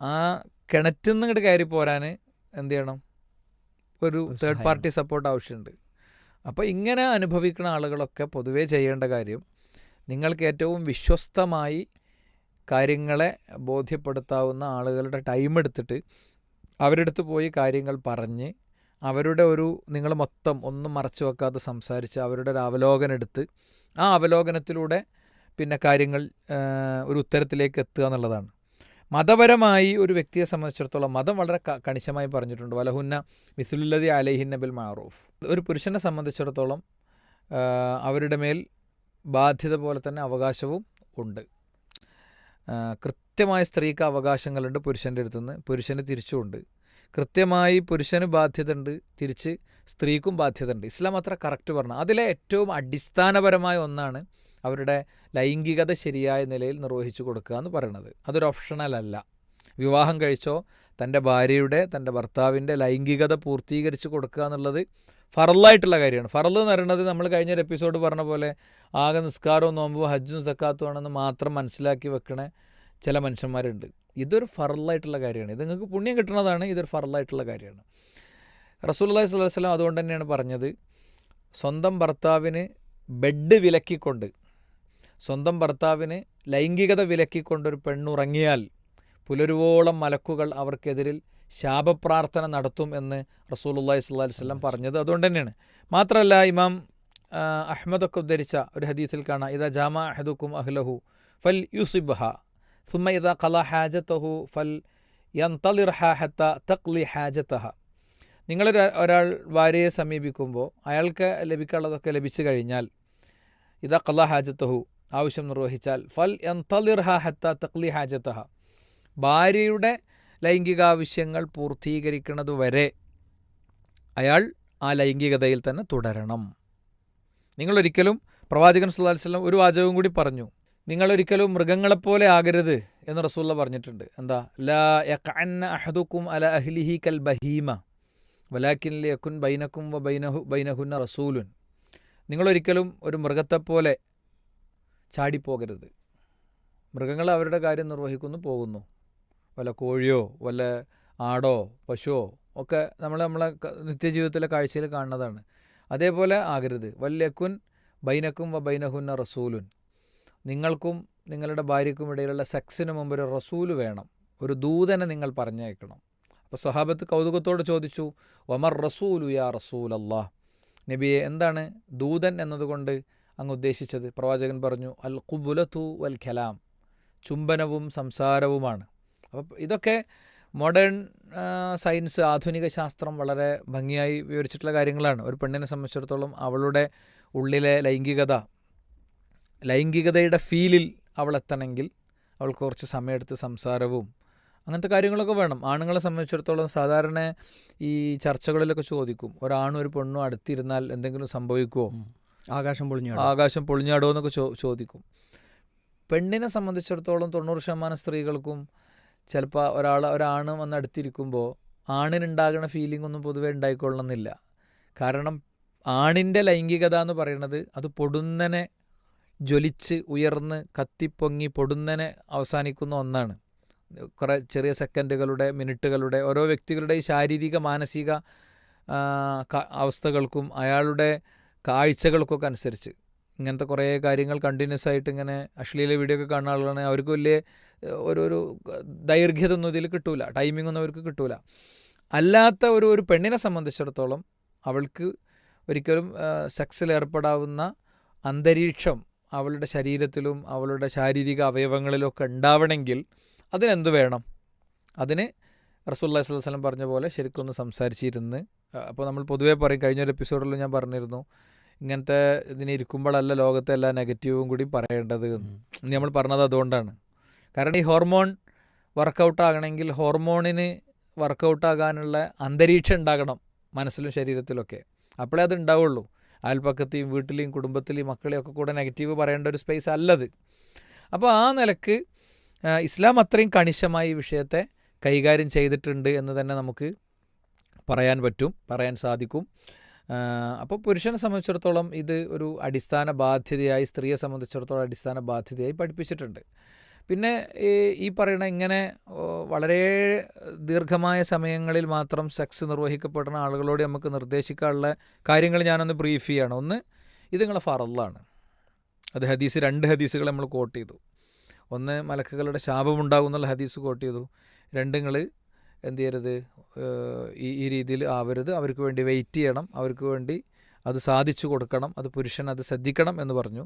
ആ കിണറ്റിൽ നിന്ന് ഇങ്ങോട്ട് കയറി പോരാൻ എന്ത് ചെയ്യണം, ഒരു തേർഡ് പാർട്ടി സപ്പോർട്ട് ആവശ്യമുണ്ട്. അപ്പോൾ ഇങ്ങനെ അനുഭവിക്കുന്ന ആളുകളൊക്കെ പൊതുവേ ചെയ്യേണ്ട കാര്യം, നിങ്ങൾക്ക് ഏറ്റവും വിശ്വസ്തമായി കാര്യങ്ങളെ ബോധ്യപ്പെടുത്താവുന്ന ആളുകളുടെ ടൈം എടുത്തിട്ട് അവരുടെ അടുത്ത് പോയി കാര്യങ്ങൾ പറഞ്ഞ് അവരുടെ നിങ്ങൾ മൊത്തം ഒന്നും മറച്ചു വെക്കാതെ സംസാരിച്ച് അവരുടെ ഒരു അവലോകനം എടുത്ത് ആ അവലോകനത്തിലൂടെ പിന്നെ കാര്യങ്ങൾ ഒരു ഉത്തരത്തിലേക്ക് എത്തുക എന്നുള്ളതാണ്. മതപരമായി ഒരു വ്യക്തിയെ സംബന്ധിച്ചിടത്തോളം മതം വളരെ കണിശമായി പറഞ്ഞിട്ടുണ്ട്, വലഹുന്ന മിസ്ലുല്ലദി അലൈഹിന്ന ബിൽ മഅറൂഫ്. ഒരു പുരുഷനെ സംബന്ധിച്ചിടത്തോളം അവരുടെ മേൽ ബാധ്യത പോലെ തന്നെ അവകാശവും ഉണ്ട്. കൃത്യമായി സ്ത്രീക്ക് അവകാശങ്ങളുണ്ട് പുരുഷൻ്റെ അടുത്തുനിന്ന്, പുരുഷന് തിരിച്ചുമുണ്ട്. കൃത്യമായി പുരുഷന് ബാധ്യത ഉണ്ട്, തിരിച്ച് സ്ത്രീക്കും ബാധ്യത ഉണ്ട്. ഇസ്ലാം അത്ര കറക്റ്റ് പറഞ്ഞു. അതിലെ ഏറ്റവും അടിസ്ഥാനപരമായ ഒന്നാണ് അവരുടെ ലൈംഗികത ശരിയായ നിലയിൽ നിർവഹിച്ചു കൊടുക്കുക എന്ന് പറയുന്നത്. അതൊരു ഓപ്ഷണൽ അല്ല. വിവാഹം കഴിച്ചോ തൻ്റെ ഭാര്യയുടെ തൻ്റെ ഭർത്താവിൻ്റെ ലൈംഗികത പൂർത്തീകരിച്ച് കൊടുക്കുക എന്നുള്ളത് ഫറലായിട്ടുള്ള കാര്യമാണ്. ഫറൽ എന്ന് പറയുന്നത് നമ്മൾ കഴിഞ്ഞൊരു എപ്പിസോഡ് പറഞ്ഞ പോലെ ആകെ നിസ്കാരവും നോമ്പും ഹജ്ജും സക്കാത്തും ആണെന്ന് മാത്രം മനസ്സിലാക്കി വെക്കണ ചില മനുഷ്യന്മാരുണ്ട്. ഇതൊരു ഫറലായിട്ടുള്ള കാര്യമാണ്. ഇത് നിങ്ങൾക്ക് പുണ്യം കിട്ടുന്നതാണ്. ഇതൊരു ഫറലായിട്ടുള്ള കാര്യമാണ്. റസൂലുള്ളാഹി സ്വല്ലല്ലാഹു അലൈഹി വസല്ലം അതുകൊണ്ട് തന്നെയാണ് പറഞ്ഞത്, സ്വന്തം ഭർത്താവിന് ബെഡ് വിലക്കിക്കൊണ്ട്, സ്വന്തം ഭർത്താവിന് ലൈംഗികത വിലക്കിക്കൊണ്ടൊരു പെണ്ണുറങ്ങിയാൽ പുലരുവോളം മലക്കുകൾ അവർക്കെതിരിൽ ശാപപ്രാർത്ഥന നടത്തും എന്ന് റസൂലുള്ളാഹി സ്വല്ലല്ലാഹു അലൈഹി വസല്ലം പറഞ്ഞത് അതുകൊണ്ട് തന്നെയാണ്. മാത്രമല്ല ഇമാം അഹ്മദൊക്കെ ഉദ്ധരിച്ച ഒരു ഹദീസിൽ കാണാം, ഇദാ ജാമ അഹദുക്കും അഹ്ലഹു ഫൽ യുസിബ്ഹ സുമ്മ ഇദാ ഖള ഹാജതഹു ഫൽ യൻതളിർഹ ഹത്താ തഖ്ലി ഹാജതഹ. ഒരാൾ ഭാര്യയെ സമീപിക്കുമ്പോൾ അയാൾക്ക് ലഭിക്കാനുള്ളതൊക്കെ ലഭിച്ചു കഴിഞ്ഞാൽ, ഇദാ ഖള ഹാജതഹു ആവശ്യം നിർവഹിച്ചാൽ, ഫൽ യൻതളിർഹ ഹത്താ തഖ്ലി ഹാജതഹ ഭാര്യയുടെ ലൈംഗികാവശ്യങ്ങൾ പൂർത്തീകരിക്കുന്നതുവരെ അയാൾ ആ ലൈംഗികതയിൽ തന്നെ തുടരണം. നിങ്ങളൊരിക്കലും, പ്രവാചകൻ സല്ലല്ലാഹു അലൈഹി വസല്ലം ഒരു വാചകവും കൂടി പറഞ്ഞു, നിങ്ങളൊരിക്കലും മൃഗങ്ങളെപ്പോലെ ആകരുത് എന്ന് റസൂലുള്ള പറഞ്ഞിട്ടുണ്ട്. എന്താ? ലാ യഖഅന്ന അഹദുക്കും അല അഹ്ലിഹി കൽ ബഹീമ വലാകിൻ ലിയകുൻ ബൈനകും വ ബൈനഹുന്ന റസൂലുൻ. നിങ്ങളൊരിക്കലും ഒരു മൃഗത്തെപ്പോലെ ചാടിപ്പോകരുത്. മൃഗങ്ങൾ അവരുടെ കാര്യം നിർവഹിക്കുന്നു, പോകുന്നു. വല്ല കോഴിയോ വല്ല ആടോ പശുവോ ഒക്കെ നമ്മളെ നിത്യജീവിതത്തിലെ കാഴ്ചയിൽ കാണുന്നതാണ്. അതേപോലെ ആകരുത്. വല്യക്കുൻ ബൈനക്കും വ ബൈനഹുന്ന റസൂലുൻ. നിങ്ങൾക്കും നിങ്ങളുടെ ഭാര്യയ്ക്കും ഇടയിലുള്ള സെക്സിന് മുമ്പ് ഒരു റസൂല് വേണം, ഒരു ദൂതനെ നിങ്ങൾ പറഞ്ഞയക്കണം. അപ്പോൾ സ്വഹാബത്ത് കൗതുകത്തോട് ചോദിച്ചു, വമർ റസൂലു യാ റസൂലല്ലാഹ്, നബിയെ എന്താണ് ദൂതൻ എന്നതുകൊണ്ട് അങ്ങ് ഉദ്ദേശിച്ചത്? പ്രവാചകൻ പറഞ്ഞു, അൽ ഖുബുലതു വൽ ഖലാം, ചുംബനവും സംസാരവുമാണ്. അപ്പോൾ ഇതൊക്കെ മോഡേൺ സയൻസ്, ആധുനിക ശാസ്ത്രം വളരെ ഭംഗിയായി വിവരിച്ചിട്ടുള്ള കാര്യങ്ങളാണ്. ഒരു പെണ്ണിനെ സംബന്ധിച്ചിടത്തോളം അവളുടെ ഉള്ളിലെ ലൈംഗികതയുടെ ഫീലിൽ അവൾ എത്തണമെങ്കിൽ അവൾക്ക് കുറച്ച് സമയമെടുത്ത് സംസാരവും അങ്ങനത്തെ കാര്യങ്ങളൊക്കെ വേണം. ആണുങ്ങളെ സംബന്ധിച്ചിടത്തോളം സാധാരണ ഈ ചർച്ചകളിലൊക്കെ ചോദിക്കും, ഒരാണും ഒരു പെണ്ണും അടുത്തിരുന്നാൽ എന്തെങ്കിലും സംഭവിക്കുമോ, ആകാശം പൊളിഞ്ഞാടോ എന്നൊക്കെ ചോദിക്കും. പെണ്ണിനെ സംബന്ധിച്ചിടത്തോളം 90% സ്ത്രീകൾക്കും ചിലപ്പോൾ ഒരാണ് വന്ന് അടുത്തിരിക്കുമ്പോൾ ആണിനുണ്ടാകുന്ന ഫീലിംഗ് ഒന്നും പൊതുവേ ഉണ്ടായിക്കൊള്ളണമെന്നില്ല. കാരണം ആണിൻ്റെ ലൈംഗികത എന്ന് പറയുന്നത് അത് പൊടുന്നനെ ജ്വലിച്ച് ഉയർന്ന് കത്തിപ്പൊങ്ങി പൊടുന്നനെ അവസാനിക്കുന്ന ഒന്നാണ്. കുറേ ചെറിയ സെക്കൻഡുകളുടെ മിനിറ്റുകളുടെ ഓരോ വ്യക്തികളുടെ ഈ ശാരീരിക മാനസിക അവസ്ഥകൾക്കും അയാളുടെ കാഴ്ചകൾക്കൊക്കെ അനുസരിച്ച് ഇങ്ങനത്തെ കുറേ കാര്യങ്ങൾ കണ്ടിന്യൂസ് ആയിട്ട് ഇങ്ങനെ അശ്ലീല വീഡിയോ ഒക്കെ കാണുന്ന ആളുകളാണെങ്കിൽ അവർക്ക് വലിയ ഒരു ദൈർഘ്യതൊന്നും ഇതിൽ കിട്ടൂല, ടൈമിംഗ് ഒന്നും അവർക്ക് കിട്ടൂല. അല്ലാത്ത ഒരു പെണ്ണിനെ സംബന്ധിച്ചിടത്തോളം അവൾക്ക് ഒരിക്കലും സെക്സിൽ ഏർപ്പെടാവുന്ന അന്തരീക്ഷം അവളുടെ ശരീരത്തിലും അവളുടെ ശാരീരിക അവയവങ്ങളിലൊക്കെ ഉണ്ടാവണമെങ്കിൽ അതിനെന്ത് വേണം? അതിന് റസൂലുള്ളാഹി സ്വല്ലല്ലാഹു അലൈഹി വസല്ലം പറഞ്ഞ പോലെ ശരിക്കൊന്ന് സംസാരിച്ചിരുന്ന്, അപ്പോൾ നമ്മൾ പൊതുവേ പറയും, കഴിഞ്ഞൊരു എപ്പിസോഡിൽ ഞാൻ പറഞ്ഞിരുന്നു, ഇങ്ങനത്തെ ഇതിനിരിക്കുമ്പോഴല്ല ലോകത്തെ എല്ലാ നെഗറ്റീവും കൂടി പറയേണ്ടത് എന്ന്. നമ്മൾ പറഞ്ഞത് അതുകൊണ്ടാണ്. കാരണം ഈ ഹോർമോൺ വർക്കൗട്ടാകണമെങ്കിൽ ഹോർമോണിന് വർക്കൗട്ടാകാനുള്ള അന്തരീക്ഷം ഉണ്ടാകണം മനസ്സിലും ശരീരത്തിലൊക്കെ, അപ്പോഴേ അത് ഉണ്ടാവുള്ളൂ. അയൽപ്പക്കത്തെയും വീട്ടിലെയും കുടുംബത്തിലെയും മക്കളെയും ഒക്കെ കൂടെ നെഗറ്റീവ് പറയേണ്ട ഒരു സ്പേസ് അല്ലത്. അപ്പോൾ ആ നിലക്ക് ഇസ്ലാം അത്രയും കണിശമായി ഈ വിഷയത്തെ കൈകാര്യം ചെയ്തിട്ടുണ്ട് എന്ന് തന്നെ നമുക്ക് പറയാൻ സാധിക്കും. അപ്പോൾ പുരുഷനെ സംബന്ധിച്ചിടത്തോളം ഇത് ഒരു അടിസ്ഥാന ബാധ്യതയായി, സ്ത്രീയെ സംബന്ധിച്ചിടത്തോളം അടിസ്ഥാന ബാധ്യതയായി പഠിപ്പിച്ചിട്ടുണ്ട്. പിന്നെ ഈ പറയുന്ന ഇങ്ങനെ വളരെ ദീർഘമായ സമയങ്ങളിൽ മാത്രം സെക്സ് നിർവഹിക്കപ്പെടുന്ന ആളുകളോട് നമുക്ക് നിർദ്ദേശിക്കാനുള്ള കാര്യങ്ങൾ ഞാനൊന്ന് ബ്രീഫ് ചെയ്യണം. ഒന്ന്, ഇത് നിങ്ങളെ ഫറളാണ്. അത് രണ്ട് ഹദീസുകൾ നമ്മൾ കോട്ട് ചെയ്തു. ഒന്ന്, മലക്കുകളുടെ ശാപമുണ്ടാകും എന്നുള്ള ഹദീസ് കോട്ട് ചെയ്തു. രണ്ട്, നിങ്ങൾ എന്ത് ചെയ്യരുത്, ഈ രീതിയിൽ ആവരുത്, അവർക്ക് വേണ്ടി വെയിറ്റ് ചെയ്യണം, അവർക്ക് വേണ്ടി അത് സാധിച്ചു കൊടുക്കണം, അത് പുരുഷൻ അത് ശ്രദ്ധിക്കണം എന്ന് പറഞ്ഞു.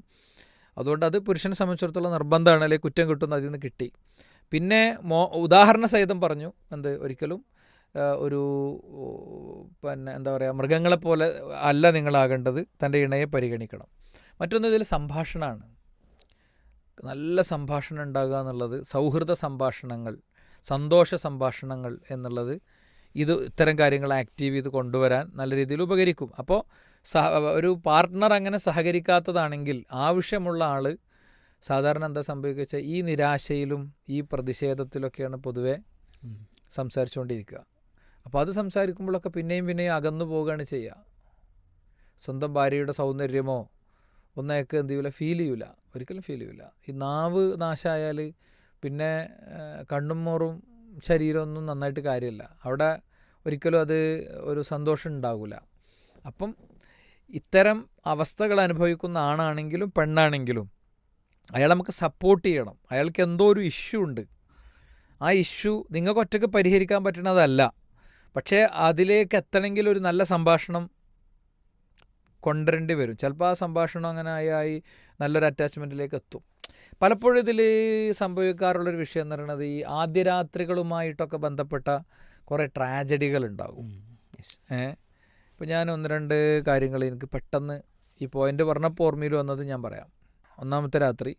അതുകൊണ്ട് അത് പുരുഷനെ സംബന്ധിച്ചിടത്തോളം നിർബന്ധമാണ്, അല്ലെങ്കിൽ കുറ്റം കിട്ടുന്ന അതിൽ നിന്ന് കിട്ടി. പിന്നെ ഉദാഹരണ സഹിതം പറഞ്ഞു, ഒരിക്കലും എന്താ പറയുക, മൃഗങ്ങളെപ്പോലെ അല്ല നിങ്ങളാകേണ്ടത്, തൻ്റെ ഇണയെ പരിഗണിക്കണം. മറ്റൊന്ന്, ഇതിൽ സംഭാഷണമാണ്. നല്ല സംഭാഷണം ഉണ്ടാകുക എന്നുള്ളത്, സൗഹൃദ സംഭാഷണങ്ങൾ, സന്തോഷ സംഭാഷണങ്ങൾ എന്നുള്ളത്, ഇത്തരം കാര്യങ്ങൾ ആക്റ്റീവ് ചെയ്ത് കൊണ്ടുവരാൻ നല്ല രീതിയിൽ ഉപകരിക്കും. അപ്പോൾ ഒരു പാർട്ട്ണർ അങ്ങനെ സഹകരിക്കാത്തതാണെങ്കിൽ ആവശ്യമുള്ള സാധാരണ എന്താ സംഭവിക്കുക, ഈ നിരാശയിലും ഈ പ്രതിഷേധത്തിലൊക്കെയാണ് പൊതുവെ സംസാരിച്ചുകൊണ്ടിരിക്കുക. അപ്പോൾ അത് സംസാരിക്കുമ്പോഴൊക്കെ പിന്നെയും അകന്നു പോവുകയാണ് ചെയ്യുക. സ്വന്തം ഭാര്യയുടെ സൗന്ദര്യമോ ഒന്നും അയാൾക്ക് എന്ത് ചെയ്യില്ല, ഫീൽ ചെയ്യില്ല, ഒരിക്കലും ഫീൽ ചെയ്യില്ല. ഈ നാവ് നാശമായാൽ പിന്നെ കണ്ണും മോറും ശരീരമൊന്നും നന്നായിട്ട് കാര്യമില്ല. അവിടെ ഒരിക്കലും അത് ഒരു സന്തോഷം ഉണ്ടാകില്ല. അപ്പം ഇത്തരം അവസ്ഥകൾ അനുഭവിക്കുന്ന ആണാണെങ്കിലും പെണ്ണാണെങ്കിലും അയാൾ നമുക്ക് സപ്പോർട്ട് ചെയ്യണം. അയാൾക്ക് എന്തോ ഒരു ഇഷ്യൂ ഉണ്ട്. ആ ഇഷ്യൂ നിങ്ങൾക്ക് ഒറ്റയ്ക്ക് പരിഹരിക്കാൻ പറ്റുന്നതല്ല. പക്ഷേ അതിലേക്ക് എത്തണമെങ്കിൽ ഒരു നല്ല സംഭാഷണം കൊണ്ടുവരേണ്ടി വരും. ചിലപ്പോൾ ആ സംഭാഷണം അങ്ങനെ ആയി നല്ലൊരു അറ്റാച്ച്മെൻറ്റിലേക്ക് എത്തും. പലപ്പോഴും ഇതിൽ സംഭവിക്കാറുള്ളൊരു വിഷയം എന്ന് പറയുന്നത് ഈ ആദ്യ രാത്രികളുമായിട്ടൊക്കെ ബന്ധപ്പെട്ട കുറേ ട്രാജഡികളുണ്ടാകും. ഇപ്പോൾ ഞാൻ 1-2 കാര്യങ്ങൾ എനിക്ക് പെട്ടെന്ന് ഈ പോയിൻ്റ് പറഞ്ഞപ്പോൾ ഓർമ്മയിൽ വന്നത് ഞാൻ പറയാം. ഒന്നാമത്തെ രാത്രി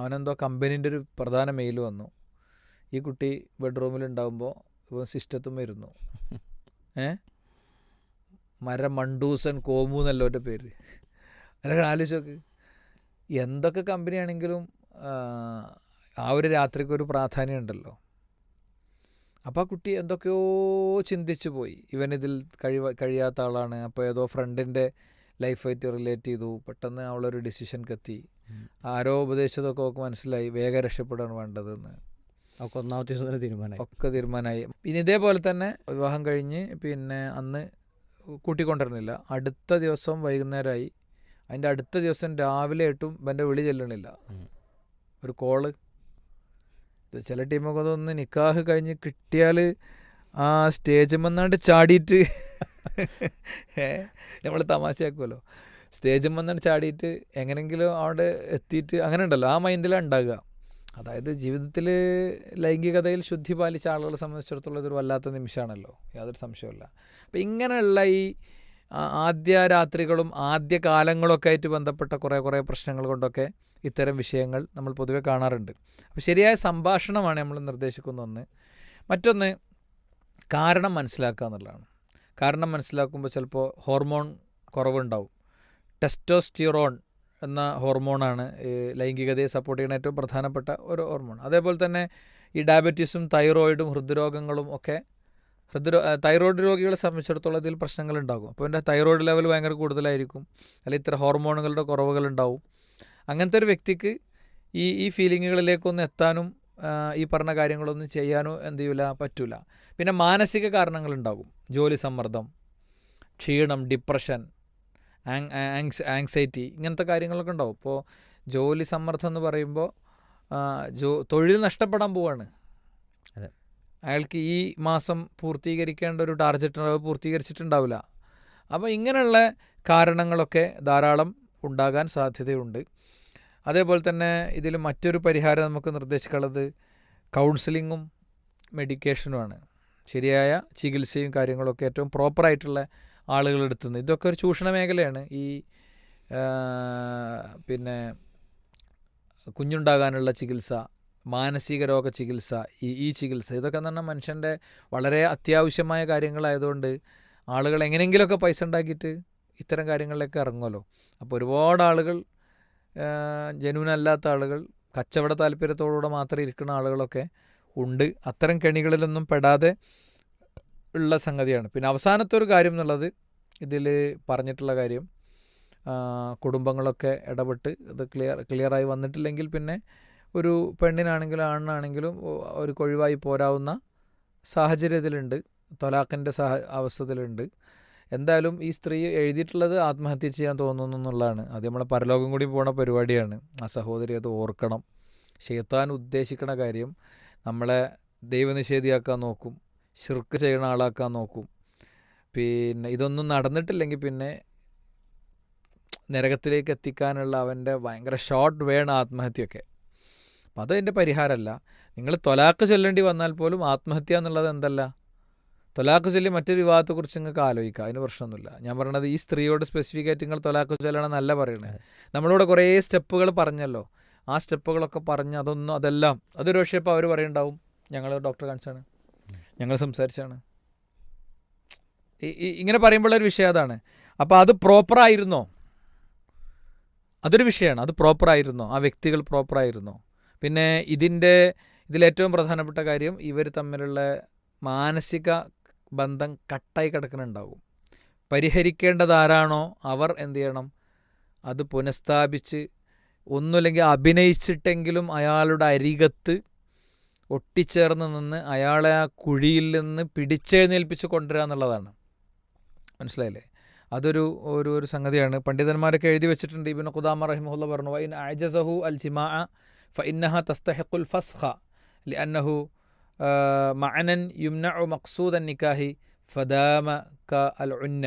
അവനെന്തോ കമ്പനീൻ്റെ ഒരു പ്രധാന മെയിൽ വന്നു. ഈ കുട്ടി ബെഡ്റൂമിലുണ്ടാകുമ്പോൾ ഇവൻ സിസ്റ്റത്തും വരുന്നു. മണ്ടൂസൻ കോമു എന്നല്ലോ എൻ്റെ പേര്. അല്ലെങ്കിൽ ആലോചിച്ച് നോക്ക്, എന്തൊക്കെ കമ്പനിയാണെങ്കിലും ആ ഒരു രാത്രിക്കൊരു പ്രാധാന്യം ഉണ്ടല്ലോ. അപ്പോൾ ആ കുട്ടി എന്തൊക്കെയോ ചിന്തിച്ചു പോയി. ഇവനിതിൽ കഴിയാത്ത ആളാണ്. അപ്പോൾ ഏതോ ഫ്രണ്ടിൻ്റെ ലൈഫായിട്ട് റിലേറ്റ് ചെയ്തു. പെട്ടെന്ന് അവളൊരു ഡിസിഷൻക്ക് എത്തി. ആരോ ഉപദേശിച്ചതൊക്കെ അവൾക്ക് മനസ്സിലായി. വേഗം രക്ഷപ്പെടാണ് വേണ്ടതെന്ന് ഒക്കെ തീരുമാനമായി. പിന്നെ ഇതേപോലെ തന്നെ വിവാഹം കഴിഞ്ഞ് പിന്നെ അന്ന് കൂട്ടിക്കൊണ്ടിരുന്നില്ല. അടുത്ത ദിവസം വൈകുന്നേരമായി. അതിൻ്റെ അടുത്ത ദിവസം രാവിലെ ആയിട്ടും എൻ്റെ വിളി ചെല്ലണില്ല. ഒരു കോള്. ചില ടീമൊക്കെ അതൊന്ന് നിക്കാഹ് കഴിഞ്ഞ് കിട്ടിയാൽ ആ സ്റ്റേജ് വന്നാണ്ട് ചാടിയിട്ട് നമ്മൾ തമാശയാക്കുമല്ലോ, സ്റ്റേജ് വന്നാണ്ട് ചാടിയിട്ട് എങ്ങനെയെങ്കിലും അവിടെ എത്തിയിട്ട് അങ്ങനെ ഉണ്ടല്ലോ, ആ മൈൻഡിലാണ് ഉണ്ടാകുക. അതായത് ജീവിതത്തിൽ ലൈംഗികതയിൽ ശുദ്ധി പാലിച്ച ആളുകളെ സംബന്ധിച്ചിടത്തോളം ഇതൊരു വല്ലാത്ത നിമിഷമാണല്ലോ, യാതൊരു സംശയമില്ല. അപ്പം ഇങ്ങനെയുള്ള ഈ ആദ്യ രാത്രികളും ആദ്യ കാലങ്ങളൊക്കെ ആയിട്ട് ബന്ധപ്പെട്ട കുറേ പ്രശ്നങ്ങൾ കൊണ്ടൊക്കെ ഇത്തരം വിഷയങ്ങൾ നമ്മൾ പൊതുവെ കാണാറുണ്ട്. അപ്പോൾ ശരിയായ സംഭാഷണമാണ് നമ്മൾ നിർദ്ദേശിക്കുന്ന ഒന്ന്. മറ്റൊന്ന് കാരണം മനസ്സിലാക്കുക എന്നുള്ളതാണ്. കാരണം മനസ്സിലാക്കുമ്പോൾ ചിലപ്പോൾ ഹോർമോൺ കുറവുണ്ടാവും. ടെസ്റ്റോസ്റ്റിറോൺ എന്ന ഹോർമോണാണ് ലൈംഗികതയെ സപ്പോർട്ട് ചെയ്യുന്ന ഏറ്റവും പ്രധാനപ്പെട്ട ഒരു ഹോർമോൺ. അതേപോലെ തന്നെ ഈ ഡയബറ്റീസും തൈറോയിഡും ഹൃദ്രോഗങ്ങളും ഒക്കെ തൈറോയ്ഡ് രോഗികളെ സംബന്ധിച്ചിടത്തോളം ഇതിൽ പ്രശ്നങ്ങളുണ്ടാകും. അപ്പോൾ എൻ്റെ തൈറോയ്ഡ് ലെവൽ ഭയങ്കര കൂടുതലായിരിക്കും, അല്ലെങ്കിൽ ഇത്ര ഹോർമോണുകളുടെ കുറവുകളുണ്ടാവും. അങ്ങനത്തെ ഒരു വ്യക്തിക്ക് ഈ ഫീലിങ്ങുകളിലേക്കൊന്നും എത്താനും ഈ പറഞ്ഞ കാര്യങ്ങളൊന്നും ചെയ്യാനോ എന്ത് ചെയ്യില്ല, പറ്റില്ല. പിന്നെ മാനസിക കാരണങ്ങളുണ്ടാകും. ജോലി സമ്മർദ്ദം, ക്ഷീണം, ഡിപ്രഷൻ, ആങ്സൈറ്റി, ഇങ്ങനത്തെ കാര്യങ്ങളൊക്കെ ഉണ്ടാവും. ഇപ്പോൾ ജോലി സമ്മർദ്ദം എന്ന് പറയുമ്പോൾ തൊഴിൽ നഷ്ടപ്പെടാൻ പോവാണ്. അയാൾക്ക് ഈ മാസം പൂർത്തീകരിക്കേണ്ട ഒരു ടാർഗറ്റ് പൂർത്തീകരിച്ചിട്ടുണ്ടാവില്ല. അപ്പോൾ ഇങ്ങനെയുള്ള കാരണങ്ങളൊക്കെ ധാരാളം ഉണ്ടാകാൻ സാധ്യതയുണ്ട്. അതേപോലെ തന്നെ ഇതിൽ മറ്റൊരു പരിഹാരം നമുക്ക് നിർദ്ദേശിക്കാനുള്ളത് കൗൺസിലിങ്ങും മെഡിക്കേഷനുമാണ്. ശരിയായ ചികിത്സയും കാര്യങ്ങളൊക്കെ ഏറ്റവും പ്രോപ്പറായിട്ടുള്ള ആളുകളെടുത്തുനിന്ന്. ഇതൊക്കെ ഒരു ചൂഷണ മേഖലയാണ്. ഈ പിന്നെ കുഞ്ഞുണ്ടാകാനുള്ള ചികിത്സ, മാനസിക രോഗ ചികിത്സ, ഈ ചികിത്സ, ഇതൊക്കെ എന്ന് പറഞ്ഞാൽ മനുഷ്യൻ്റെ വളരെ അത്യാവശ്യമായ കാര്യങ്ങളായതുകൊണ്ട് ആളുകൾ എങ്ങനെയെങ്കിലുമൊക്കെ പൈസ ഉണ്ടാക്കിയിട്ട് ഇത്തരം കാര്യങ്ങളിലേക്ക് ഇറങ്ങുമല്ലോ. അപ്പോൾ ഒരുപാട് ആളുകൾ, ജനുവിനല്ലാത്ത ആളുകൾ, കച്ചവട താല്പര്യത്തോടുകൂടെ മാത്രം ഇരിക്കുന്ന ആളുകളൊക്കെ ഉണ്ട്. അത്തരം കെണികളിലൊന്നും പെടാതെ ഉള്ള സംഗതിയാണ്. പിന്നെ അവസാനത്തെ ഒരു കാര്യം എന്നുള്ളത് ഇതിൽ പറഞ്ഞിട്ടുള്ള കാര്യം, കുടുംബങ്ങളൊക്കെ ഇടപെട്ട് ഇത് ക്ലിയറായി വന്നിട്ടില്ലെങ്കിൽ പിന്നെ ഒരു പെണ്ണിനാണെങ്കിലും ആണിനാണെങ്കിലും ഒരു ഒഴിവായി പോരാവുന്ന സാഹചര്യത്തിലുണ്ട്, തൊലാഖിൻ്റെ അവസ്ഥയിലുണ്ട്. എന്തായാലും ഈ സ്ത്രീ എഴുതിയിട്ടുള്ളത് ആത്മഹത്യ ചെയ്യാൻ തോന്നുന്നു എന്നുള്ളതാണ്. അത് നമ്മളെ പരലോകം കൂടി പോണ പരിപാടിയാണ്. ആ സഹോദരി അത് ഓർക്കണം. ശൈത്താൻ ഉദ്ദേശിക്കണ കാര്യം നമ്മളെ ദൈവനിഷേധിയാക്കാൻ നോക്കും, ശിർക്ക് ചെയ്യണ ആളാക്കാൻ നോക്കും. പിന്നെ ഇതൊന്നും നടന്നിട്ടില്ലെങ്കിൽ പിന്നെ നരകത്തിലേക്ക് എത്തിക്കാനുള്ള അവൻ്റെ ഭയങ്കര ഷോർട്ട് വേണം ആത്മഹത്യയൊക്കെ. അപ്പം അതതിൻ്റെ പരിഹാരമല്ല. നിങ്ങൾ തൊലാഖ് ചൊല്ലേണ്ടി വന്നാൽ പോലും ആത്മഹത്യ എന്നുള്ളത് എന്തല്ല, തൊലാഖ് ചൊല്ലി മറ്റൊരു വിവാഹത്തെക്കുറിച്ച് നിങ്ങൾക്ക് ആലോചിക്കാം, അതിന് പ്രശ്നമൊന്നുമില്ല. ഞാൻ പറയണത് ഈ സ്ത്രീയോട് സ്പെസിഫിക് ആയിട്ട് നിങ്ങൾ തൊലാഖ് ചൊല്ലണമെന്നല്ല പറയണത്. നമ്മളിവിടെ കുറേ സ്റ്റെപ്പുകൾ പറഞ്ഞല്ലോ, ആ സ്റ്റെപ്പുകളൊക്കെ പറഞ്ഞ് അതെല്ലാം അതൊരു പക്ഷേ ഇപ്പോൾ അവർ പറയുണ്ടാവും ഞങ്ങൾ ഡോക്ടറെ കാണിച്ചാണ്, ഞങ്ങൾ സംസാരിച്ചാണ്, ഇങ്ങനെ പറയുമ്പോഴൊരു വിഷയം അതാണ്. അപ്പോൾ അത് പ്രോപ്പറായിരുന്നോ, അതൊരു വിഷയമാണ്. അത് പ്രോപ്പറായിരുന്നോ, ആ വ്യക്തികൾ പ്രോപ്പറായിരുന്നോ? പിന്നെ ഇതിൻ്റെ ഇതിലേറ്റവും പ്രധാനപ്പെട്ട കാര്യം ഇവർ തമ്മിലുള്ള മാനസിക ബന്ധം കട്ടായി കിടക്കുന്നുണ്ടാകും. പരിഹരിക്കേണ്ടത് ആരാണോ അവർ എന്ത് ചെയ്യണം, അത് പുനഃസ്ഥാപിച്ച് ഒന്നുമില്ലെങ്കിൽ അഭിനയിച്ചിട്ടെങ്കിലും അയാളുടെ അരികത്ത് ഒട്ടിച്ചേർന്ന് നിന്ന് അയാളെ ആ കുഴിയിൽ നിന്ന് പിടിച്ചെഴുന്നേൽപ്പിച്ച് കൊണ്ടുവരിക എന്നുള്ളതാണ്. മനസ്സിലായില്ലേ? അതൊരു ഒരു സംഗതിയാണ്. പണ്ഡിതന്മാരൊക്കെ എഴുതി വെച്ചിട്ടുണ്ട്. ഇബ്നു ഖുദാമ റഹിമഹുല്ലാഹ് പറഞ്ഞു, വഇൻ അഅജസഹു അൽ ജിമാഅ ഫഇന്നഹ തസ്തഹിഖുൽ ഫസ്ഖ ലിഅന്നഹു മഅനൻ യുംനഉ മഖ്സൂദൻ നിക്കാഹി ഫദാമ ക അൽ ഉന്ന.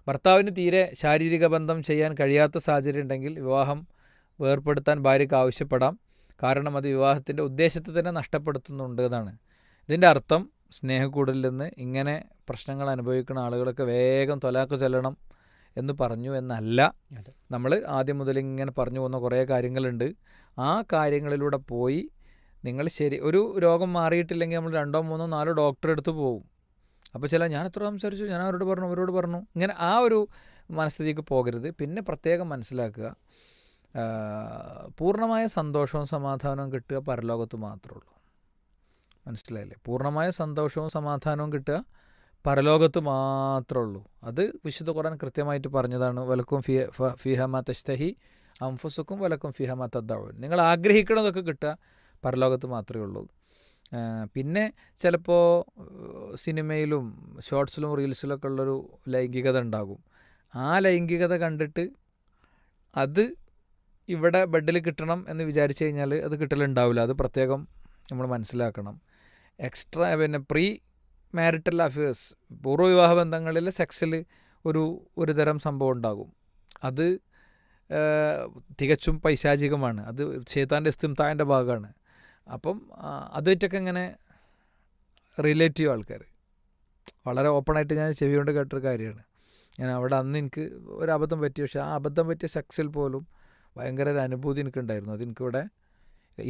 ഭർത്താവിന് തീരെ ശാരീരിക ബന്ധം ചെയ്യാൻ കഴിയാത്ത സാഹചര്യം ഉണ്ടെങ്കിൽ വിവാഹം വേർപ്പെടുത്താൻ ഭാര്യയ്ക്ക് ആവശ്യപ്പെടാം. കാരണം അത് വിവാഹത്തിൻ്റെ ഉദ്ദേശത്തെ തന്നെ നഷ്ടപ്പെടുത്തുന്നുണ്ട് എന്നാണ്. ഇതിൻ്റെ അർത്ഥം സ്നേഹക്കൂടിൽ നിന്ന് ഇങ്ങനെ പ്രശ്നങ്ങൾ അനുഭവിക്കുന്ന ആളുകളൊക്കെ വേഗം തൊലാക്ക് ചൊല്ലണം എന്ന് പറഞ്ഞു എന്നല്ല. നമ്മൾ ആദ്യം മുതൽ ഇങ്ങനെ പറഞ്ഞു പോകുന്ന കുറേ കാര്യങ്ങളുണ്ട്. ആ കാര്യങ്ങളിലൂടെ പോയി നിങ്ങൾ ഒരു രോഗം മാറിയിട്ടില്ലെങ്കിൽ നമ്മൾ 2, 3, 4 ഡോക്ടറെ അടുത്ത് പോകും. അപ്പോൾ ഞാൻ എത്ര സംസാരിച്ചു, ഞാൻ അവരോട് പറഞ്ഞു ഇങ്ങനെ ആ ഒരു മനസ്ഥിതിക്ക് പോകരുത്. പിന്നെ പ്രത്യേകം മനസ്സിലാക്കുക, പൂർണ്ണമായ സന്തോഷവും സമാധാനവും കിട്ടുക പരലോകത്ത് മാത്രമേ ഉള്ളൂ. മനസ്സിലായില്ലേ? പൂർണ്ണമായ സന്തോഷവും സമാധാനവും കിട്ടുക പരലോകത്ത് മാത്രമേ ഉള്ളൂ. അത് വിശുദ്ധ ഖുർആൻ കൃത്യമായിട്ട് പറഞ്ഞതാണ്. വലക്കും ഫീഹ മാ തശ്തഹി അൻഫുസുക്കും വലക്കും ഫീഹ മാ തദ്ദഊൻ. നിങ്ങൾ ആഗ്രഹിക്കണതൊക്കെ കിട്ടുക പരലോകത്ത് മാത്രമേ ഉള്ളൂ. പിന്നെ ചിലപ്പോൾ സിനിമയിലും ഷോർട്സിലും റീൽസിലൊക്കെ ഉള്ളൊരു ലൈംഗികത ഉണ്ടാകും. ആ ലൈംഗികത കണ്ടിട്ട് അത് ഇവിടെ ബെഡിൽ കിട്ടണം എന്ന് വിചാരിച്ചു കഴിഞ്ഞാൽ അത് കിട്ടലുണ്ടാവില്ല. അത് പ്രത്യേകം നമ്മൾ മനസ്സിലാക്കണം. എക്സ്ട്രാ പ്രീ മാരിറ്റൽ അഫയേഴ്സ്, പൂർവ്വവിവാഹ ബന്ധങ്ങളിൽ സെക്സിൽ ഒരു തരം സംഭവം ഉണ്ടാകും. അത് തികച്ചും പൈശാചികമാണ്. അത് ശൈത്താൻ്റെ ഇസ്തിംതാഇൻ്റെ ഭാഗമാണ്. അപ്പം അതുമായിട്ടൊക്കെ ഇങ്ങനെ റിലേറ്റീവ് ആൾക്കാർ വളരെ ഓപ്പണായിട്ട് ഞാൻ ചെവി കൊണ്ട് കേട്ടൊരു കാര്യമാണ്. ഞാൻ അവിടെ അന്ന് എനിക്ക് ഒരു അബദ്ധം പറ്റി. പക്ഷേ ആ അബദ്ധം പറ്റിയ സെക്സിൽ പോലും ഭയങ്കര ഒരു അനുഭൂതി എനിക്കുണ്ടായിരുന്നു. അതെനിക്കിവിടെ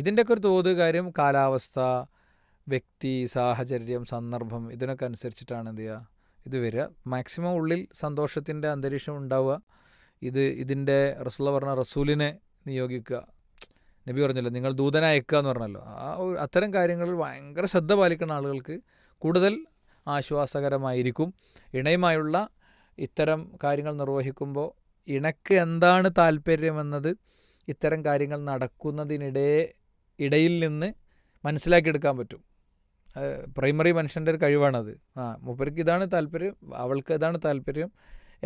ഇതിൻ്റെയൊക്കെ ഒരു തോത് കാര്യം കാലാവസ്ഥ, വ്യക്തി, സാഹചര്യം, സന്ദർഭം ഇതിനൊക്കെ അനുസരിച്ചിട്ടാണ് എന്ത് ചെയ്യുക ഇത് വരിക. മാക്സിമം ഉള്ളിൽ സന്തോഷത്തിൻ്റെ അന്തരീക്ഷം ഉണ്ടാവുക. ഇതിൻ്റെ റസൂൽ പറഞ്ഞ റസൂലിനെ നിയോഗിക്കുക. നബി പറഞ്ഞല്ലോ നിങ്ങൾ ദൂതനെ അയക്കുക എന്ന് പറഞ്ഞല്ലോ. അത്തരം കാര്യങ്ങളിൽ ഭയങ്കര ശ്രദ്ധ പാലിക്കുന്ന ആളുകൾക്ക് കൂടുതൽ ആശ്വാസകരമായിരിക്കും. ഇണയുമായുള്ള ഇത്തരം കാര്യങ്ങൾ നിർവഹിക്കുമ്പോൾ ഇണക്ക് എന്താണ് താല്പര്യമെന്നത് ഇത്തരം കാര്യങ്ങൾ നടക്കുന്നതിനിടയിൽ നിന്ന് മനസ്സിലാക്കിയെടുക്കാൻ പറ്റും. പ്രൈമറി മനുഷ്യൻ്റെ ഒരു കഴിവാണത്. മൂപ്പർക്ക് ഇതാണ് താല്പര്യം, അവൾക്ക് ഇതാണ് താല്പര്യം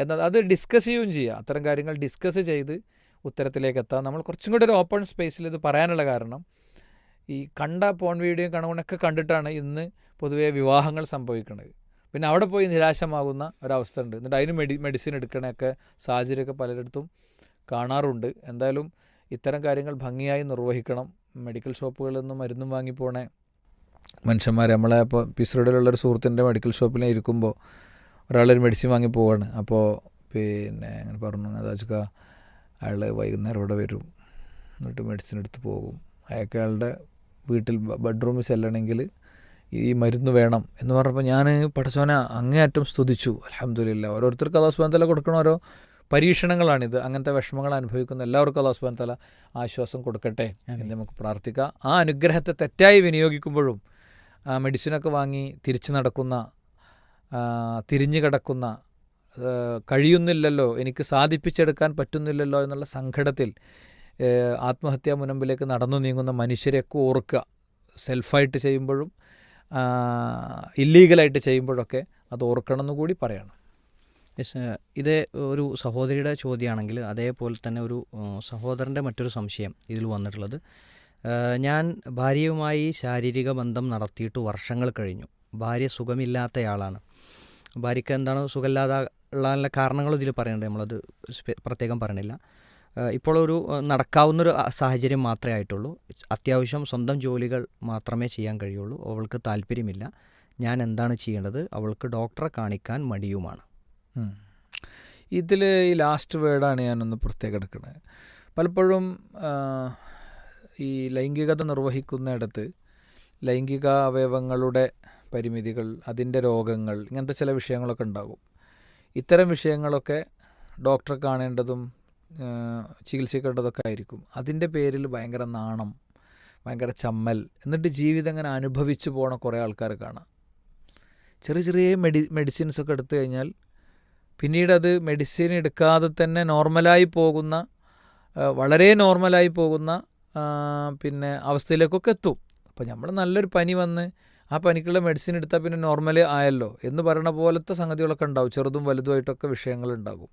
എന്നത് അത് ഡിസ്കസ് ചെയ്യുകയും ചെയ്യുക. അത്തരം കാര്യങ്ങൾ ഡിസ്കസ് ചെയ്ത് ഉത്തരത്തിലേക്ക് എത്താം. നമ്മൾ കുറച്ചും കൂടി ഒരു ഓപ്പൺ സ്പേസിൽ ഇത് പറയാനുള്ള കാരണം ഈ കണ്ട പോൺ വീഡിയോ കണക്കൊക്കെ കണ്ടിട്ടാണ് ഇന്ന് പൊതുവേ വിവാഹങ്ങൾ സംഭവിക്കുന്നത്. പിന്നെ അവിടെ പോയി നിരാശമാകുന്ന ഒരവസ്ഥ ഉണ്ട്. എന്നിട്ട് അതിന് മെഡിസിൻ എടുക്കണയൊക്കെ സാഹചര്യമൊക്കെ പലയിടത്തും കാണാറുണ്ട്. എന്തായാലും ഇത്തരം കാര്യങ്ങൾ ഭംഗിയായി നിർവഹിക്കണം. മെഡിക്കൽ ഷോപ്പുകളിൽ നിന്ന് മരുന്നും വാങ്ങിപ്പോണേ മനുഷ്യന്മാർ. നമ്മളെ ഇപ്പോൾ പിസ്രോഡിലുള്ളൊരു സുഹൃത്തിൻ്റെ മെഡിക്കൽ ഷോപ്പിൽ ഇരിക്കുമ്പോൾ ഒരാളൊരു മെഡിസിൻ വാങ്ങി പോവാണ്. അപ്പോൾ അങ്ങനെ പറഞ്ഞു അതാച്ചുക അയാൾ വൈകുന്നേരം ഇവിടെ വരും, എന്നിട്ട് മെഡിസിൻ എടുത്ത് പോകും. അയാളുടെ വീട്ടിൽ ബെഡ്റൂമിൽ ചെല്ലണമെങ്കിൽ ഈ മരുന്ന് വേണം എന്ന് പറഞ്ഞപ്പോൾ ഞാൻ പടച്ചോനെ അങ്ങേയറ്റം സ്തുതിച്ചു. അൽഹംദുലില്ലാ. ഓരോരുത്തർക്ക് അല്ലാഹു സുബ്ഹാനഹു വ തആല കൊടുക്കണ ഓരോ പരീക്ഷണങ്ങളാണിത്. അങ്ങനത്തെ വിഷമങ്ങൾ അനുഭവിക്കുന്ന എല്ലാവർക്കും അല്ലാഹു സുബ്ഹാനഹു വ തആല ആശ്വാസം കൊടുക്കട്ടെ എന്ന് നമുക്ക് പ്രാർത്ഥിക്കാം. ആ അനുഗ്രഹത്തെ തെറ്റായി വിനിയോഗിക്കുമ്പോഴും മെഡിസിനൊക്കെ വാങ്ങി തിരിച്ചു നടക്കുന്ന, തിരിഞ്ഞു കിടക്കുന്ന, കഴിയുന്നില്ലല്ലോ, എനിക്ക് സാധിപ്പിച്ചെടുക്കാൻ പറ്റുന്നില്ലല്ലോ എന്നുള്ള സങ്കടത്തിൽ ആത്മഹത്യാ മുനമ്പിലേക്ക് നടന്നു നീങ്ങുന്ന മനുഷ്യരെയൊക്കെ ഓർക്കുക. സെൽഫായിട്ട് ചെയ്യുമ്പോഴും ഇല്ലീഗലായിട്ട് ചെയ്യുമ്പോഴൊക്കെ അത് ഓർക്കണമെന്ന് കൂടി പറയണം. ഇത് ഒരു സഹോദരിയുടെ ചോദ്യമാണെങ്കിൽ അതേപോലെ തന്നെ ഒരു സഹോദരൻ്റെ മറ്റൊരു സംശയം ഇതിൽ വന്നിട്ടുള്ളത്, ഞാൻ ഭാര്യയുമായി ശാരീരിക ബന്ധം നടത്തിയിട്ട് വർഷങ്ങൾ കഴിഞ്ഞു. ഭാര്യ സുഖമില്ലാത്തയാളാണ്. ഭാര്യയ്ക്ക് എന്താണ് സുഖമില്ലാതെ ഉള്ള കാരണങ്ങളും ഇതിൽ പറയുന്നുണ്ട്, നമ്മളത് പ്രത്യേകം പറയണില്ല. ഇപ്പോൾ ഒരു നടക്കാവുന്നൊരു സാഹചര്യം മാത്രമേ ആയിട്ടുള്ളൂ. അത്യാവശ്യം സ്വന്തം ജോലികൾ മാത്രമേ ചെയ്യാൻ കഴിയുള്ളൂ. അവൾക്ക് താല്പര്യമില്ല. ഞാൻ എന്താണ് ചെയ്യേണ്ടത്? അവൾക്ക് ഡോക്ടറെ കാണിക്കാൻ മടിയുമാണ്. ഇതിൽ ഈ ലാസ്റ്റ് വേർഡാണ് ഞാനൊന്ന് പ്രത്യേകം എടുക്കുന്നത്. പലപ്പോഴും ഈ ലൈംഗികത നിർവഹിക്കുന്നിടത്ത് ലൈംഗിക അവയവങ്ങളുടെ പരിമിതികൾ, അതിൻ്റെ രോഗങ്ങൾ, ഇങ്ങനത്തെ ചില വിഷയങ്ങളൊക്കെ ഉണ്ടാകും. ഇത്തരം വിഷയങ്ങളൊക്കെ ഡോക്ടറെ കാണേണ്ടതും ചികിത്സിക്കേണ്ടതൊക്കെ ആയിരിക്കും. അതിൻ്റെ പേരിൽ ഭയങ്കര നാണം, ഭയങ്കര ചമ്മൽ, എന്നിട്ട് ജീവിതം ഇങ്ങനെ അനുഭവിച്ചു പോണ കുറേ ആൾക്കാർ കാണാം. ചെറിയ ചെറിയ മെഡിസിൻസൊക്കെ എടുത്തു കഴിഞ്ഞാൽ പിന്നീട് അത് മെഡിസിൻ എടുക്കാതെ തന്നെ നോർമലായി പോകുന്ന, വളരെ നോർമലായി പോകുന്ന പിന്നെ അവസ്ഥയിലേക്കൊക്കെ എത്തും. അപ്പോൾ നമ്മൾ നല്ലൊരു പനി വന്ന് ആ പനിക്കുള്ള മെഡിസിൻ എടുത്താൽ പിന്നെ നോർമൽ ആയല്ലോ എന്ന് പറയുന്ന പോലത്തെ സംഗതികളൊക്കെ ഉണ്ടാവും. ചെറുതും വലുതുമായിട്ടൊക്കെ വിഷയങ്ങളുണ്ടാകും.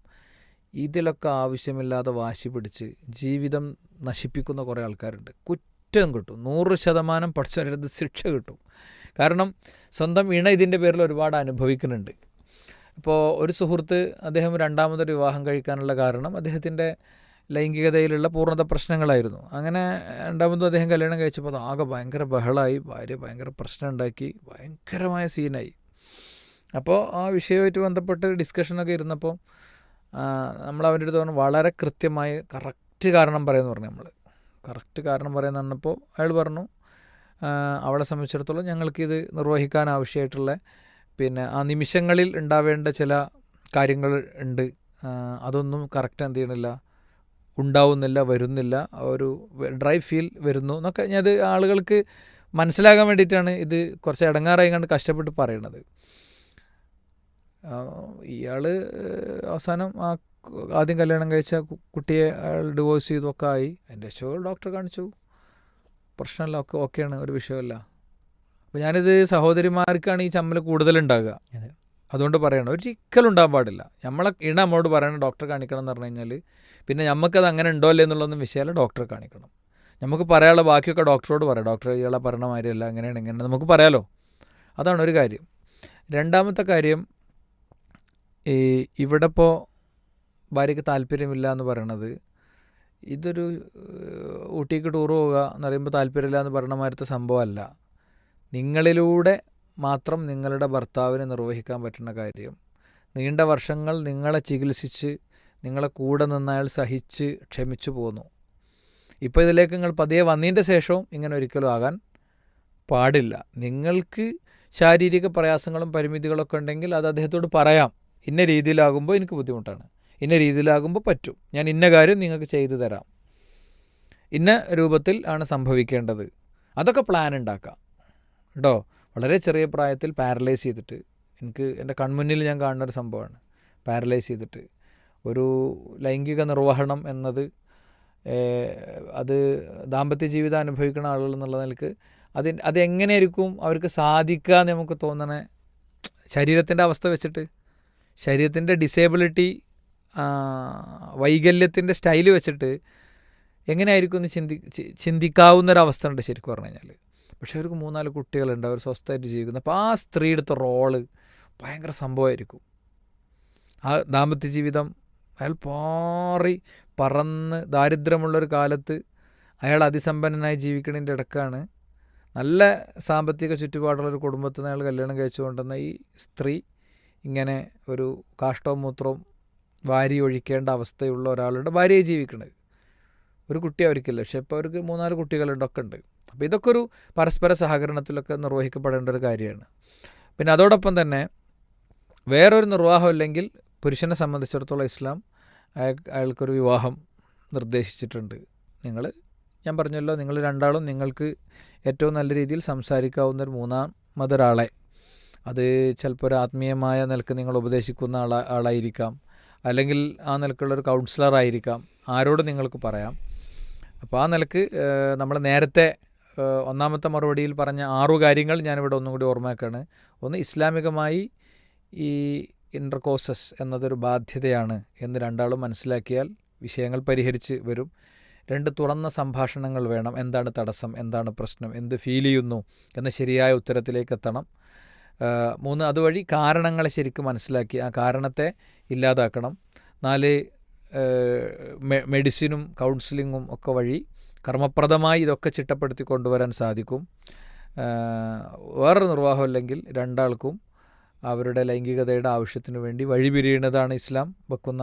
ഇതിലൊക്കെ ആവശ്യമില്ലാതെ വാശി പിടിച്ച് ജീവിതം നശിപ്പിക്കുന്ന കുറേ ആൾക്കാരുണ്ട്. കുറ്റം കിട്ടും, 100% പഠിച്ചവരുടെ ശിക്ഷ കിട്ടും. കാരണം സ്വന്തം ഇണ ഇതിൻ്റെ പേരിൽ ഒരുപാട് അനുഭവിക്കുന്നുണ്ട്. ഇപ്പോൾ ഒരു സുഹൃത്ത്, അദ്ദേഹം രണ്ടാമതൊരു വിവാഹം കഴിക്കാനുള്ള കാരണം അദ്ദേഹത്തിൻ്റെ ലൈംഗികതയിലുള്ള പൂർണ്ണത പ്രശ്നങ്ങളായിരുന്നു. അങ്ങനെ രണ്ടാമതും അദ്ദേഹം കല്യാണം കഴിച്ചപ്പോൾ അത് ആകെ ഭയങ്കര ബഹളമായി, ഭാര്യ ഭയങ്കര പ്രശ്നം ഉണ്ടാക്കി, ഭയങ്കരമായ സീനായി. അപ്പോൾ ആ വിഷയവുമായിട്ട് ബന്ധപ്പെട്ട് ഡിസ്കഷനൊക്കെ ഇരുന്നപ്പോൾ നമ്മൾ അവൻ്റെ അടുത്ത് പറഞ്ഞു വളരെ കൃത്യമായി കറക്റ്റ് കാരണം പറയുമെന്ന് പറഞ്ഞു. നമ്മൾ കറക്റ്റ് കാരണം പറയുമെന്ന് പറഞ്ഞപ്പോൾ അയാൾ പറഞ്ഞു അവളെ സംബന്ധിച്ചിടത്തോളം ഞങ്ങൾക്കിത് നിർവഹിക്കാൻ ആവശ്യമായിട്ടുള്ള പിന്നെ ആ നിമിഷങ്ങളിൽ ഉണ്ടാവേണ്ട ചില കാര്യങ്ങൾ ഉണ്ട്, അതൊന്നും കറക്റ്റ് എന്ത് ചെയ്യണില്ല, ഉണ്ടാവുന്നില്ല, വരുന്നില്ല, ഒരു ഡ്രൈ ഫീൽ വരുന്നു എന്നൊക്കെ. ഞാൻ അത് ആളുകൾക്ക് മനസ്സിലാകാൻ വേണ്ടിയിട്ടാണ് ഇത് കുറച്ച് ഇടങ്ങാറായി കണ്ട് കഷ്ടപ്പെട്ട് പറയണത്. ഇയാൾ അവസാനം ആദ്യം കല്യാണം കഴിച്ച കുട്ടിയെ അയാൾ ഡിവോഴ്സ് ചെയ്തൊക്കെ ആയി. അതിൻ്റെ ശേഷം ഡോക്ടറെ കാണിച്ചു, പ്രശ്നമല്ല, ഒക്കെ ഓക്കെയാണ്, ഒരു വിഷയമല്ല. അപ്പോൾ ഞാനിത് സഹോദരിമാർക്കാണ് ഈ ചമ്മൽ കൂടുതലുണ്ടാകുക, അതുകൊണ്ട് പറയണം. ഒരിക്കലും ഉണ്ടാകാൻ പാടില്ല. നമ്മളെ ഇണ നമ്മോട് പറയണം ഡോക്ടറെ കാണിക്കണം എന്ന് പറഞ്ഞു കഴിഞ്ഞാൽ പിന്നെ നമുക്കത് അങ്ങനെ ഉണ്ടോ അല്ലേ എന്നുള്ളതൊന്നും വിഷയമല്ല, ഡോക്ടറെ കാണിക്കണം. നമുക്ക് പറയാനുള്ള ബാക്കിയൊക്കെ ഡോക്ടറോട് പറയാം. ഡോക്ടർ ഇയാളെ പറയണ മാതിരിയല്ല, അങ്ങനെയാണ് ഇങ്ങനെ നമുക്ക് പറയാലോ. അതാണ് ഒരു കാര്യം. രണ്ടാമത്തെ കാര്യം, ഇവിടെ ഇപ്പോൾ ഭാര്യയ്ക്ക് താല്പര്യമില്ല എന്ന് പറയണത്, ഇതൊരു ഊട്ടിക്ക് ടൂർ പോവുക എന്ന് പറയുമ്പോൾ താല്പര്യമില്ല എന്ന് പറയണ മാതിരത്തെ സംഭവമല്ല. നിങ്ങളിലൂടെ മാത്രം നിങ്ങളുടെ ഭർത്താവിന് നിർവഹിക്കാൻ പറ്റുന്ന കാര്യം, നീണ്ട വർഷങ്ങൾ നിങ്ങളെ ചികിത്സിച്ച് നിങ്ങളെ കൂടെ നിന്ന് അയാൾ സഹിച്ച് ക്ഷമിച്ചു പോന്നു. ഇപ്പോൾ ഇതിലേക്ക് നിങ്ങൾ പതിയെ വന്നതിൻ്റെ ശേഷവും ഇങ്ങനെ ഒരിക്കലും ആകാൻ പാടില്ല. നിങ്ങൾക്ക് ശാരീരിക പ്രയാസങ്ങളും പരിമിതികളൊക്കെ ഉണ്ടെങ്കിൽ അത് അദ്ദേഹത്തോട് പറയാം. ഇന്ന രീതിയിലാകുമ്പോൾ എനിക്ക് ബുദ്ധിമുട്ടാണ്, ഇന്ന രീതിയിലാകുമ്പോൾ പറ്റും, ഞാൻ ഇന്ന കാര്യം നിങ്ങൾക്ക് ചെയ്തു തരാം, ഇന്ന രൂപത്തിൽ ആണ് സംഭവിക്കേണ്ടത്, അതൊക്കെ പ്ലാൻ ഉണ്ടാക്കാം കേട്ടോ. വളരെ ചെറിയ പ്രായത്തിൽ പാരലൈസ് ചെയ്തിട്ട്, എനിക്ക് എൻ്റെ കൺമുന്നിൽ ഞാൻ കാണുന്നൊരു സംഭവമാണ്. പാരലൈസ് ചെയ്തിട്ട് ഒരു ലൈംഗിക നിർവഹണം എന്നത് അത് ദാമ്പത്യ ജീവിതം അനുഭവിക്കുന്ന ആളുകൾ എന്നുള്ള നിലക്ക് അതെങ്ങനെയായിരിക്കും അവർക്ക് സാധിക്കുക എന്ന് നമുക്ക് തോന്നണേ. ശരീരത്തിൻ്റെ അവസ്ഥ വെച്ചിട്ട്, ശരീരത്തിൻ്റെ ഡിസേബിലിറ്റി, വൈകല്യത്തിൻ്റെ സ്റ്റൈല് വെച്ചിട്ട് എങ്ങനെയായിരിക്കും എന്ന് ചിന്തിക്കാവുന്നൊരവസ്ഥ ഉണ്ട് ശരിക്കും പറഞ്ഞു കഴിഞ്ഞാൽ. പക്ഷേ അവർക്ക് 3-4 കുട്ടികളുണ്ട്, അവർ സ്വസ്ഥമായിട്ട് ജീവിക്കുന്നത്. അപ്പോൾ ആ സ്ത്രീ എടുത്ത റോള് ഭയങ്കര സംഭവമായിരിക്കും. ആ ദാമ്പത്യ ജീവിതം അയാൾ പാറി പറന്ന് ദാരിദ്ര്യമുള്ളൊരു കാലത്ത് അയാൾ അതിസമ്പന്നനായി ജീവിക്കുന്നതിൻ്റെ ഇടക്കാണ് നല്ല സാമ്പത്തിക ചുറ്റുപാടുള്ളൊരു കുടുംബത്തിൽ നിന്ന് അയാൾ കല്യാണം കഴിച്ചുകൊണ്ടുവന്ന ഈ സ്ത്രീ ഇങ്ങനെ ഒരു കാഷ്ടവും മൂത്രവും വാരി ഒഴിക്കേണ്ട അവസ്ഥയുള്ള ഒരാളുടെ ഭാര്യയെ ജീവിക്കുന്നത്. ഒരു കുട്ടി അവർക്കില്ല, പക്ഷേ ഇപ്പോൾ അവർക്ക് 3-4 കുട്ടികളുണ്ടൊക്കെ ഉണ്ട്. അപ്പോൾ ഇതൊക്കെ ഒരു പരസ്പര സഹകരണത്തിലൊക്കെ നിർവഹിക്കപ്പെടേണ്ട ഒരു കാര്യമാണ്. പിന്നെ അതോടൊപ്പം തന്നെ വേറൊരു നിർവാഹം ഇല്ലെങ്കിൽ പുരുഷനെ സംബന്ധിച്ചിടത്തോളം ഇസ്ലാം അയാൾക്കൊരു വിവാഹം നിർദ്ദേശിച്ചിട്ടുണ്ട്. ഞാൻ പറഞ്ഞല്ലോ, നിങ്ങൾ രണ്ടാളും നിങ്ങൾക്ക് ഏറ്റവും നല്ല രീതിയിൽ സംസാരിക്കാവുന്ന ഒരു മൂന്നാമതൊരാളെ, അത് ചിലപ്പോൾ ഒരു ആത്മീയമായ നിലക്ക് നിങ്ങൾ ഉപദേശിക്കുന്ന ആളായിരിക്കാം, അല്ലെങ്കിൽ ആ നിലക്കുള്ളൊരു കൗൺസിലറായിരിക്കാം, ആരോട് നിങ്ങൾക്ക് പറയാം. അപ്പോൾ ആ നിലക്ക് നമ്മൾ നേരത്തെ ഒന്നാമത്തെ മറുപടിയിൽ പറഞ്ഞ 6 കാര്യങ്ങൾ ഞാനിവിടെ ഒന്നും കൂടി ഓർമ്മയാക്കാണ്. ഒന്ന്, ഇസ്ലാമികമായി ഈ ഇൻ്റർകോഴ്സസ് എന്നതൊരു ബാധ്യതയാണ് എന്ന് രണ്ടാളും മനസ്സിലാക്കിയാൽ വിഷയങ്ങൾ പരിഹരിച്ച് വരും. 2, തുറന്ന സംഭാഷണങ്ങൾ വേണം. എന്താണ് തടസ്സം, എന്താണ് പ്രശ്നം, എന്ത് ഫീൽ ചെയ്യുന്നു എന്ന ശരിയായ ഉത്തരത്തിലേക്ക് എത്തണം. 3, അതുവഴി കാരണങ്ങളെ ശരിക്കും മനസ്സിലാക്കി ആ കാരണത്തെ ഇല്ലാതാക്കണം. 4, മെഡിസിനും കൗൺസിലിങ്ങും ഒക്കെ വഴി കർമ്മപ്രദമായി ഇതൊക്കെ ചിട്ടപ്പെടുത്തി കൊണ്ടുവരാൻ സാധിക്കും. വേറൊരു നിർവാഹമില്ലെങ്കിൽ രണ്ടാൾക്കും അവരുടെ ലൈംഗികതയുടെ ആവശ്യത്തിന് വേണ്ടി വഴിപിരിയുന്നതാണ് ഇസ്ലാം വെക്കുന്ന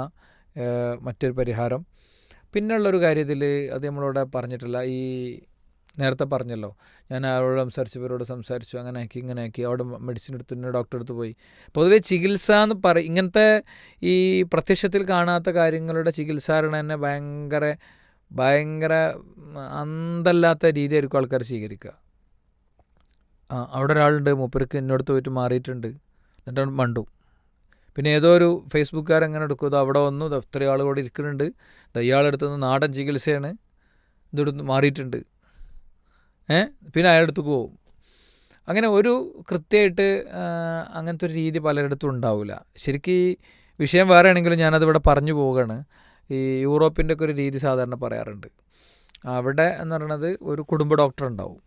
മറ്റൊരു പരിഹാരം. പിന്നുള്ളൊരു കാര്യത്തിൽ അത് നമ്മളിവിടെ പറഞ്ഞിട്ടില്ല. ഈ നേരത്തെ പറഞ്ഞല്ലോ, ഞാൻ ആരോട് ഇവരോട് സംസാരിച്ചു, അങ്ങനെ ആക്കി ഇങ്ങനെ ആക്കി, അവിടെ മെഡിസിൻ എടുത്ത് ഡോക്ടറെ അടുത്ത് പോയി. പൊതുവെ ചികിത്സ എന്ന് ഇങ്ങനത്തെ ഈ പ്രത്യക്ഷത്തിൽ കാണാത്ത കാര്യങ്ങളുടെ ചികിത്സാരണ തന്നെ ഭയങ്കര ഭയങ്കര അന്തല്ലാത്ത രീതിയായിരിക്കും ആൾക്കാർ സ്വീകരിക്കുക. അവിടെ ഒരാളുണ്ട്, മൂപ്പർക്ക് എന്നോടത്ത് പോയിട്ട് മാറിയിട്ടുണ്ട്, എന്നിട്ട് മണ്ടും. പിന്നെ ഏതോ ഒരു ഫേസ്ബുക്കുകാരൻ എങ്ങനെ എടുക്കും, അവിടെ വന്നു, ഇത്രയും ആൾ കൂടെ ഇരിക്കുന്നുണ്ട്, ഇയാളെടുത്തുനിന്ന് നാടൻ ചികിത്സയാണ്, ഇതെടുത്ത് മാറിയിട്ടുണ്ട്, പിന്നെ അയാളെടുത്ത് പോവും. അങ്ങനെ ഒരു കൃത്യമായിട്ട് അങ്ങനത്തെ ഒരു രീതി പലയിടത്തും ഉണ്ടാവില്ല. ശരിക്കും ഈ വിഷയം വേറെ ആണെങ്കിലും ഞാനതിവിടെ പറഞ്ഞു പോവുകയാണ്. ഈ യൂറോപ്പിൻ്റെ ഒക്കെ ഒരു രീതി സാധാരണ പറയാറുണ്ട്. അവിടെ എന്ന് പറയുന്നത് ഒരു കുടുംബ ഡോക്ടർ ഉണ്ടാവും.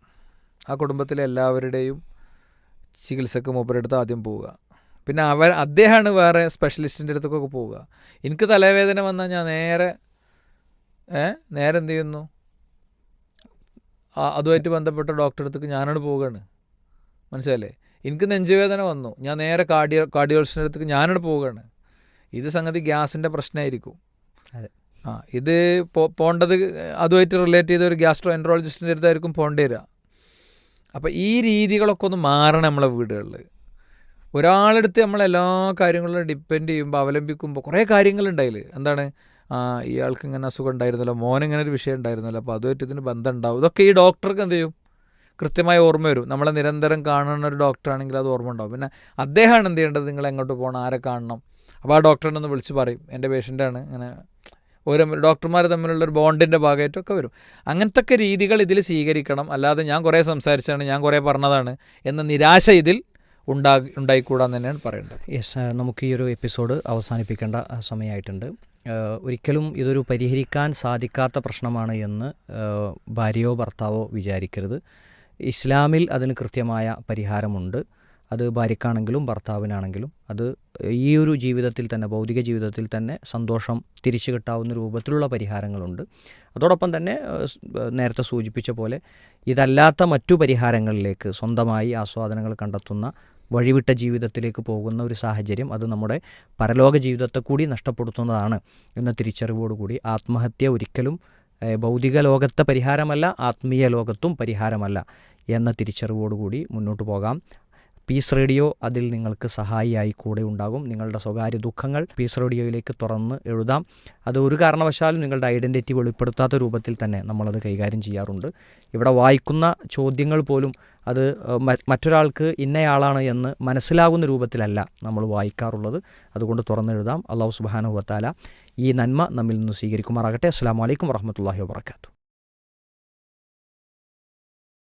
ആ കുടുംബത്തിലെ എല്ലാവരുടെയും ചികിത്സക്ക് മൂപ്പരെടുത്ത് ആദ്യം പോവുക. പിന്നെ അദ്ദേഹമാണ് വേറെ സ്പെഷ്യലിസ്റ്റിൻ്റെ അടുത്തൊക്കെ പോവുക. എനിക്ക് തലവേദന വന്നാൽ ഞാൻ നേരെ എന്ത് ചെയ്യുന്നു, അതുമായിട്ട് ബന്ധപ്പെട്ട ഡോക്ടറെ അടുത്തേക്ക് ഞാനാണ് പോവുകയാണ്. മനസ്സിലല്ലേ? എനിക്ക് നെഞ്ചുവേദന വന്നു, ഞാൻ നേരെ കാർഡിയോളജിസ്റ്റിൻ്റെ അടുത്തേക്ക് ഞാനാണ് പോവുകയാണ്. ഇത് സംഗതി ഗ്യാസിൻ്റെ പ്രശ്നമായിരിക്കും. ഇത് പോകേണ്ടത് അതുമായിട്ട് റിലേറ്റ് ചെയ്ത ഒരു ഗ്യാസ്ട്രോ എൻട്രോളജിസ്റ്റിൻ്റെ അടുത്തായിരിക്കും പോകേണ്ടി വരിക. അപ്പോൾ ഈ രീതികളൊക്കെ ഒന്ന് മാറണം നമ്മളെ വീടുകളിൽ. ഒരാളെടുത്ത് നമ്മളെല്ലാ കാര്യങ്ങളും ഡിപ്പെൻഡ് ചെയ്യുമ്പോൾ, അവലംബിക്കുമ്പോൾ കുറേ കാര്യങ്ങളുണ്ടായില്ല. എന്താണ്, ഇയാൾക്ക് ഇങ്ങനെ അസുഖം ഉണ്ടായിരുന്നല്ലോ, മോനിങ്ങനെ ഒരു വിഷയം ഉണ്ടായിരുന്നല്ലോ, അപ്പോൾ അതുമായിട്ട് ഇതിന് ബന്ധം ഉണ്ടാവും. ഇതൊക്കെ ഈ ഡോക്ടർക്ക് എന്ത് ചെയ്യും, കൃത്യമായി ഓർമ്മ വരും. നമ്മളെ നിരന്തരം കാണുന്ന ഒരു ഡോക്ടറാണെങ്കിൽ അത് ഓർമ്മ ഉണ്ടാവും. പിന്നെ അദ്ദേഹമാണ് എന്ത് ചെയ്യേണ്ടത്, നിങ്ങൾ എങ്ങോട്ട് പോകണം, ആരെ കാണണം. അപ്പോൾ ആ ഡോക്ടറിനെ ഒന്ന് വിളിച്ച് പറയും, എൻ്റെ പേഷ്യൻ്റാണ്, അങ്ങനെ ഓരോ ഡോക്ടർമാർ തമ്മിലുള്ളൊരു ബോണ്ടിൻ്റെ ഭാഗമായിട്ടൊക്കെ വരും. അങ്ങനത്തെ രീതികൾ ഇതിൽ സ്വീകരിക്കണം. അല്ലാതെ ഞാൻ കുറേ സംസാരിച്ചാണ്, ഞാൻ കുറേ പറഞ്ഞതാണ് എന്ന നിരാശ ഇതിൽ ഉണ്ടായിക്കൂടാന്ന് തന്നെയാണ് പറയേണ്ടത്. യെസ്, നമുക്ക് ഈ ഒരു എപ്പിസോഡ് അവസാനിപ്പിക്കേണ്ട സമയമായിട്ടുണ്ട്. ഒരിക്കലും ഇതൊരു പരിഹരിക്കാൻ സാധിക്കാത്ത പ്രശ്നമാണ് എന്ന് ഭാര്യയോ ഭർത്താവോ വിചാരിക്കരുത്. ഇസ്ലാമിൽ അതിന് കൃത്യമായ പരിഹാരമുണ്ട്. അത് ഭാര്യക്കാണെങ്കിലും ഭർത്താവിനാണെങ്കിലും അത് ഈ ഒരു ജീവിതത്തിൽ തന്നെ, ഭൗതിക ജീവിതത്തിൽ തന്നെ സന്തോഷം തിരിച്ചു കിട്ടാവുന്ന രൂപത്തിലുള്ള പരിഹാരങ്ങളുണ്ട്. അതോടൊപ്പം തന്നെ നേരത്തെ സൂചിപ്പിച്ച പോലെ ഇതല്ലാത്ത മറ്റു പരിഹാരങ്ങളിലേക്ക് സ്വന്തമായി ആസ്വാദനങ്ങൾ കണ്ടെത്തുന്ന വഴിവിട്ട ജീവിതത്തിലേക്ക് പോകുന്ന ഒരു സാഹചര്യം അത് നമ്മുടെ പരലോക ജീവിതത്തെ കൂടി നഷ്ടപ്പെടുത്തുന്നതാണ് എന്ന തിരിച്ചറിവോടുകൂടി ആത്മഹത്യ ഒരിക്കലും ഭൗതിക ലോകത്തെ പരിഹാരമല്ല, ആത്മീയ ലോകത്തും പരിഹാരമല്ല എന്ന തിരിച്ചറിവോടുകൂടി മുന്നോട്ട് പോകാം. പീസ് റേഡിയോ അതിൽ നിങ്ങൾക്ക് സഹായിയായി കൂടെ ഉണ്ടാകും. നിങ്ങളുടെ സ്വകാര്യ ദുഃഖങ്ങൾ പീസ് റേഡിയോയിലേക്ക് തുറന്ന് എഴുതാം. അത് ഒരു കാരണവശാലും നിങ്ങളുടെ ഐഡൻറ്റിറ്റി വെളിപ്പെടുത്താത്ത രൂപത്തിൽ തന്നെ നമ്മളത് കൈകാര്യം ചെയ്യാറുണ്ട്. ഇവിടെ വായിക്കുന്ന ചോദ്യങ്ങൾ പോലും അത് മറ്റൊരാൾക്ക് ഇന്നയാളാണ് എന്ന് മനസ്സിലാകുന്ന രൂപത്തിലല്ല നമ്മൾ വായിക്കാറുള്ളത്. അതുകൊണ്ട് തുറന്നെഴുതാം. അല്ലാഹു സുബ്ഹാനഹു വ തആല ഈ നന്മ നമ്മിൽ നിന്ന് സ്വീകരിക്കുമാറാകട്ടെ. അസ്സലാമു അലൈക്കും വറഹ്മത്തുള്ളാഹി വബറകാതുഹു.